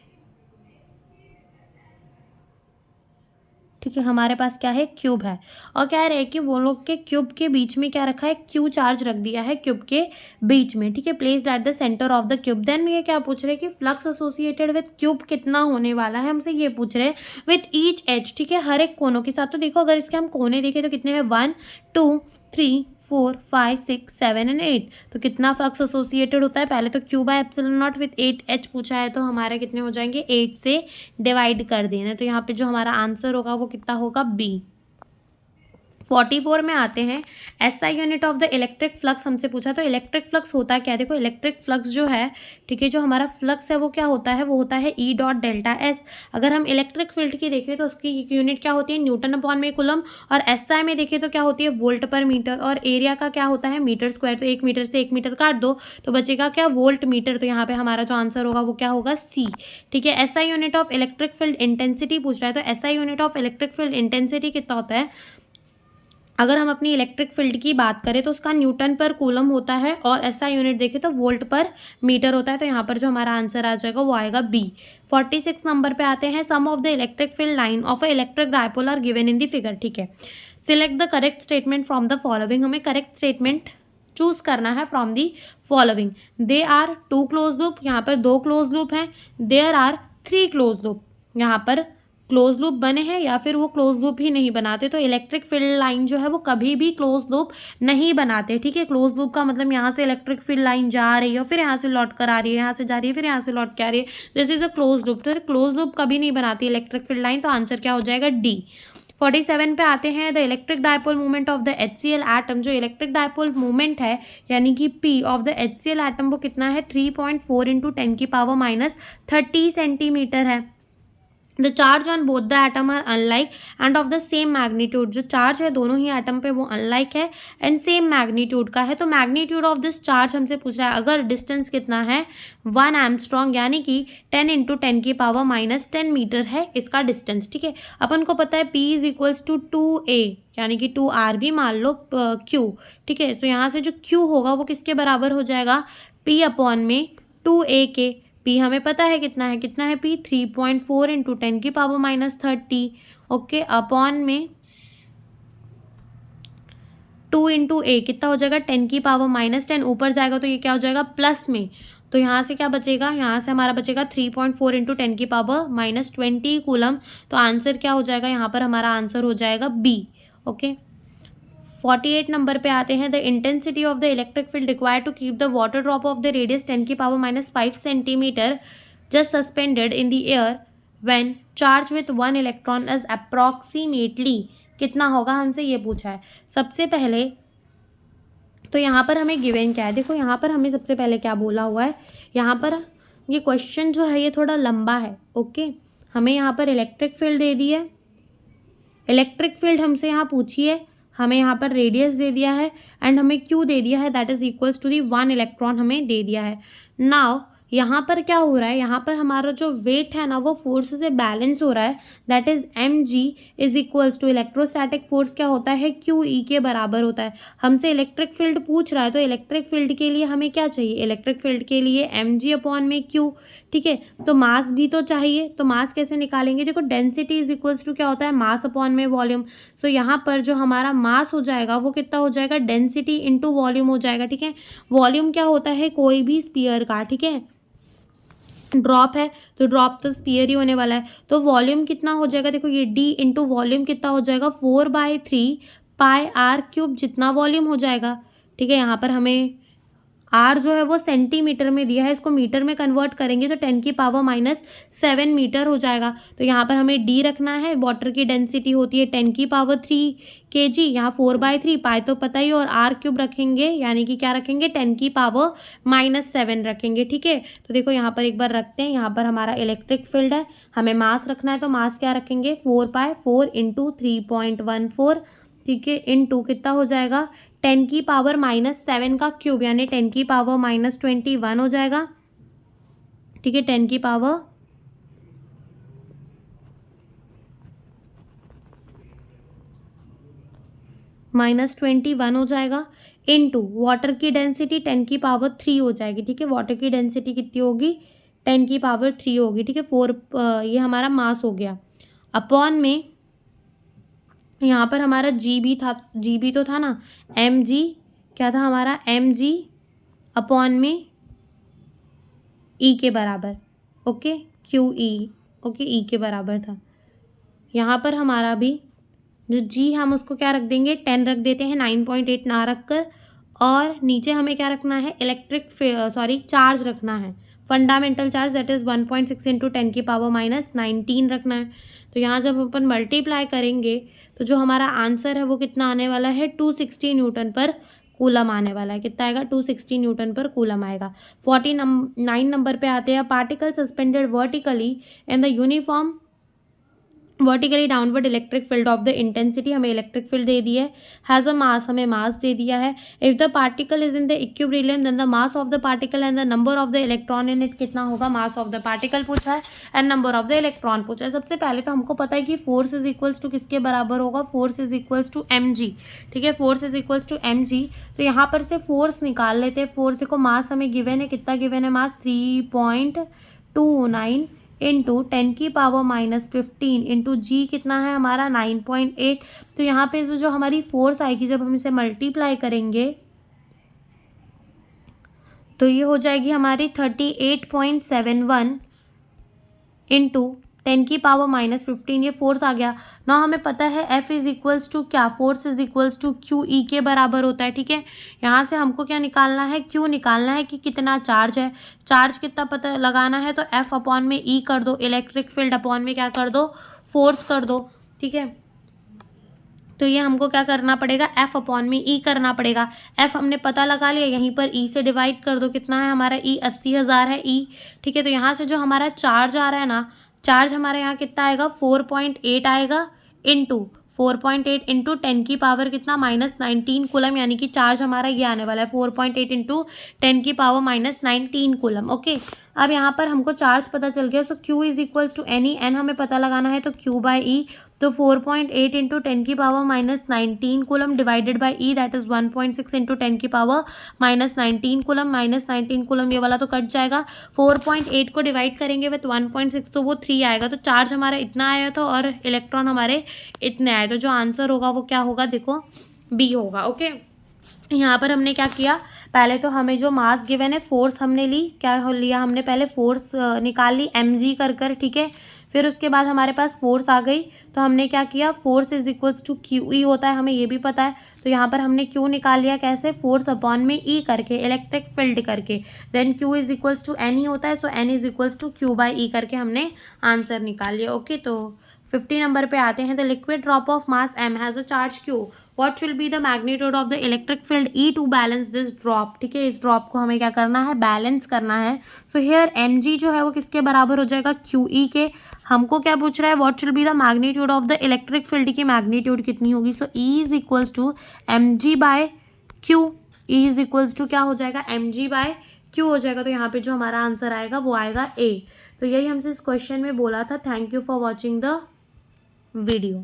ठीक है, हमारे पास क्या है, क्यूब है, और कह रहे हैं कि वो लोग के क्यूब के बीच में क्या रखा है, क्यू चार्ज रख दिया है क्यूब के बीच में, ठीक है, placed at the centre of the cube. Then ये क्या पूछ रहे हैं कि फ्लक्स एसोसिएटेड विद क्यूब कितना होने वाला है, हमसे ये पूछ रहे हैं विथ ईच एज, ठीक है, हर एक कोनों के साथ। तो देखो अगर इसके हम कोने देखें तो कितने हैं, 1 2 3 4 5 6 7 एंड 8। तो कितना फ्लक्स एसोसिएटेड होता है, पहले तो Q by epsilon not with 8h पूछा है, तो हमारे कितने हो जाएंगे, 8 से डिवाइड कर देना। तो यहाँ पे जो हमारा आंसर होगा वो कितना होगा, बी। 44 में आते हैं, SI unit of the electric flux हमसे पूछा। तो इलेक्ट्रिक फ्लक्स होता है क्या, देखो इलेक्ट्रिक फ्लक्स जो है, ठीक है, जो हमारा फ्लक्स है वो क्या होता है, वो होता है ई डॉट डेल्टा एस। अगर हम इलेक्ट्रिक फील्ड की देखें तो उसकी यूनिट क्या होती है, न्यूटन अपॉन में कूलम, और एसआई में देखें तो क्या होती है, वोल्ट पर मीटर, और एरिया का क्या होता है, मीटर स्क्वायर। तो 1 मीटर से 1 मीटर काट दो तो बचेगा क्या, वोल्ट मीटर। तो यहाँ पे हमारा जो आंसर होगा वो क्या होगा, सी, ठीक है। SI unit of electric field intensity पूछ रहा है, तो SI unit of electric field intensity कितना होता है, अगर हम अपनी इलेक्ट्रिक फील्ड की बात करें तो उसका न्यूटन पर कूलम होता है, और एसआई यूनिट देखें तो वोल्ट पर मीटर होता है। तो यहाँ पर जो हमारा आंसर आ जाएगा वो आएगा बी। 46 नंबर पे आते हैं, sum of the electric field line of a electric dipole are given in the figure, ठीक है। Select the correct statement from the following, हमें करेक्ट स्टेटमेंट चूज करना है from the following. They are 2 close loop, यहाँ पर 2 close loop हैं। There are 3 close loop, यहाँ पर क्लोज लूप बने हैं या फिर वो क्लोज लूप ही नहीं बनाते। तो इलेक्ट्रिक फील्ड लाइन जो है वो कभी भी क्लोज लूप नहीं बनाते, ठीक है। क्लोज लूप का मतलब यहाँ से इलेक्ट्रिक फील्ड लाइन जा रही है, फिर यहाँ से लौट कर आ रही है, यहाँ से जा रही है, फिर यहाँ से लौट के आ रही है, this is a close loop. तो क्लोज लूप कभी नहीं बनाती इलेक्ट्रिक फील्ड लाइन। तो आंसर क्या हो जाएगा? डी। 47 पे आते हैं। The electric dipole movement of the HCl atom, जो इलेक्ट्रिक डायपोल मूवमेंट है यानी कि P of the HCl atom वो कितना है? 3.4 इंटू 10⁻³ सेंटीमीटर है। The charge on both the atom are unlike and of the same magnitude, जो charge है दोनों ही एटम पे वो अनलाइक है एंड सेम मैग्नीट्यूड का है। तो मैग्नीट्यूड ऑफ दिस चार्ज हमसे पूछ रहा है। अगर डिस्टेंस कितना है? 1 एंगस्ट्रॉम यानी कि 10 इंटू 10⁻⁻10 मीटर है इसका डिस्टेंस, ठीक है। अपन को पता है P is equals to 2a यानी कि 2r भी मान लो Q, ठीक है। तो यहाँ से जो Q होगा वो किसके बराबर हो जाएगा? P अपॉन में 2a के। P हमें पता है कितना है P? 3.4 इंटू 10⁻30, ओके, अपॉन में 2 इंटू a कितना हो जाएगा? 10⁻10, ऊपर जाएगा तो ये क्या हो जाएगा? प्लस में। तो यहाँ से क्या बचेगा? यहाँ से हमारा बचेगा 3.4 इंटू 10⁻20 कूलम। तो आंसर क्या हो जाएगा? यहाँ पर हमारा आंसर हो जाएगा बी, ओके। 48 नंबर पे आते हैं। The intensity of the electric field required to keep the water drop of the radius 10⁻5 centimetre just suspended in the air when charge with 1 electron is approximately कितना होगा? हमसे ये पूछा है। सबसे पहले तो यहाँ पर हमें गिवन क्या है? देखो यहाँ पर हमें सबसे पहले क्या बोला हुआ है, यहाँ पर ये क्वेश्चन जो है ये थोड़ा लंबा है, ओके। हमें यहाँ पर इलेक्ट्रिक फील्ड दे दी है, इलेक्ट्रिक फील्ड हमसे यहाँ पूछी है, हमें यहाँ पर रेडियस दे दिया है एंड हमें क्यू दे दिया है, that is equals to the 1 electron हमें दे दिया है। नाउ यहाँ पर क्या हो रहा है? यहाँ पर हमारा जो वेट है ना वो फोर्स से बैलेंस हो रहा है, that is mg is equals to electrostatic force क्या होता है? QE के बराबर होता है। हमसे इलेक्ट्रिक फील्ड पूछ रहा है तो इलेक्ट्रिक फील्ड के लिए हमें क्या चाहिए? इलेक्ट्रिक फील्ड के लिए mg अपॉन में q, ठीक है। तो मास भी तो चाहिए, तो मास कैसे निकालेंगे? देखो डेंसिटी इज इक्वल्स टू क्या होता है? मास अपॉन में वॉल्यूम। सो यहाँ पर जो हमारा मास हो जाएगा वो कितना हो जाएगा? डेंसिटी इंटू वॉल्यूम हो जाएगा, ठीक है। वॉल्यूम क्या होता है? कोई भी स्पीयर का, ठीक है। ड्रॉप है तो ड्रॉप तो स्पीयर ही होने वाला है। तो वॉल्यूम कितना हो जाएगा? देखो ये d इंटू वॉल्यूम कितना हो जाएगा? 4/3 πr³ जितना वॉल्यूम हो जाएगा, ठीक है। यहाँ पर हमें r जो है वो सेंटीमीटर में दिया है, इसको मीटर में कन्वर्ट करेंगे तो 10⁻7 मीटर हो जाएगा। तो यहाँ पर हमें d रखना है। वाटर की डेंसिटी होती है 10⁻3 kg, यहाँ 4/3 पाई तो पता ही, और r³ रखेंगे यानी कि क्या रखेंगे? 10⁻7 रखेंगे, ठीक है। तो देखो यहाँ पर एक बार रखते हैं। यहाँ पर हमारा इलेक्ट्रिक फील्ड है, हमें मास रखना है तो मास क्या रखेंगे? 4 इंटू 3.14, ठीक है, इंटू कितना हो जाएगा? 10⁻7 का क्यूब यानी 10⁻21 हो जाएगा, ठीक है। 10⁻21 हो जाएगा इंटू वाटर की डेंसिटी 10⁻3 हो जाएगी, ठीक है। वाटर की डेंसिटी कितनी होगी? 10⁻3 होगी, ठीक है। 4 ये हमारा मास हो गया, अपॉन में यहाँ पर हमारा जी भी था, जी भी तो था ना, mg क्या था हमारा? mg अपॉन में e के बराबर, ओके, QE, ओके, e के बराबर था। यहाँ पर हमारा भी जो g हम उसको क्या रख देंगे? 10 रख देते हैं, 9.8 ना रख कर। और नीचे हमें क्या रखना है? चार्ज रखना है, fundamental charge, that is 1.6 into 10⁻19 रखना है। तो यहाँ जब अपन मल्टीप्लाई करेंगे तो जो हमारा आंसर है वो कितना आने वाला है? 260 न्यूटन पर कूलम आने वाला है। कितना आएगा? 260 न्यूटन पर कूलम आएगा। 49 नंबर पे आते हैं। Particle suspended vertically in the uniform vertically downward electric field of the intensity, हमें इलेक्ट्रिक फील्ड दे दी है। हैज़ अ मास, हमें मास दे दिया है। If the particle is in the equilibrium then the mass of the particle and the number of the electron in it कितना होगा? मास ऑफ द पार्टिकल पूछा है and number of the electron पूछा है। सबसे पहले तो हमको पता है कि फोर्स इज इक्वल्स टू किसके बराबर होगा? Force is equals to mg, ठीक है। Force is equals to mg। तो यहाँ पर से फोर्स निकाल लेते हैं। फोर्स देखो, मास हमें गिवन है, कितना गिवन है मास? 3.29 इंटू 10⁻15 इंटू जी कितना है हमारा? 9.8। तो यहाँ पे जो हमारी फोर्स आएगी जब हम इसे मल्टीप्लाई करेंगे तो ये हो जाएगी हमारी 38.71 इंटू 10 की पावर -15, ये फोर्स आ गया ना। हमें पता है F इज इक्वल्स टू क्या, force is equals to Q E के बराबर होता है, ठीक है। यहाँ से हमको क्या निकालना है, क्यू निकालना है कि कितना चार्ज है, चार्ज कितना पता लगाना है, तो F अपॉन में ई कर दो, इलेक्ट्रिक फील्ड अपॉन में क्या कर दो, फोर्स कर दो, ठीक है। तो ये हमको क्या करना पड़ेगा, F अपॉन में ई करना पड़ेगा। F हमने पता लगा लिया, यहीं पर ई से डिवाइड कर दो, कितना है हमारा ई, 80,000 है ई, ठीक है। तो यहाँ से जो हमारा चार्ज आ रहा है ना, चार्ज हमारे यहाँ कितना आएगा, 4.8 आएगा, इंटू 4.8 इंटू 10 की पावर कितना, -19 कूलम, यानी कि चार्ज हमारा ये आने वाला है 4.8 इंटू 10 की पावर -19 कूलम। ओके, अब यहाँ पर हमको चार्ज पता चल गया। So Q is equals to N E, N हमें पता लगाना है, तो Q बाई ई, तो 4.8 इंटू 10 की power -19 coulomb divided by E, that is 1.6 into 10 की पावर -19 कूलम, -19 कूलम, ये वाला तो कट जाएगा। 4.8 को डिवाइड करेंगे विथ 1.6 तो वो 3 आएगा, तो चार्ज हमारा इतना आया था और इलेक्ट्रॉन हमारे इतने आए, तो जो आंसर होगा वो क्या होगा, देखो बी होगा। ओके, यहाँ पर हमने क्या किया, पहले तो हमें जो मास गिवन है, फोर्स हमने ली, क्या लिया हमने, पहले फोर्स निकाल ली mg कर, ठीक है। फिर उसके बाद हमारे पास फोर्स आ गई, तो हमने क्या किया, force is equals to Q E होता है, हमें ये भी पता है। तो यहाँ पर हमने क्यू निकाल लिया, कैसे, फोर्स अपॉन में ई करके, इलेक्ट्रिक फील्ड करके, then Q is equals to N E होता है, so N is equals to Q by E करके हमने आंसर निकाल लिया। ओके, तो 50 नंबर पे आते हैं। The liquid drop of mass m has a charge q, what will be the magnitude of the electric field E to balance this drop, ठीक है। इस ड्रॉप को हमें क्या करना है, बैलेंस करना है। सो हियर mg जो है वो किसके बराबर हो जाएगा, QE के। हमको क्या पूछ रहा है, what will be the magnitude of the electric field की मैग्नीट्यूड कितनी होगी, so E is equals to mg by q, E is equals to क्या हो जाएगा, mg बाय q हो जाएगा। तो यहाँ पे जो हमारा आंसर आएगा वो आएगा A। तो यही हमसे इस क्वेश्चन में बोला था। Thank you for watching the video।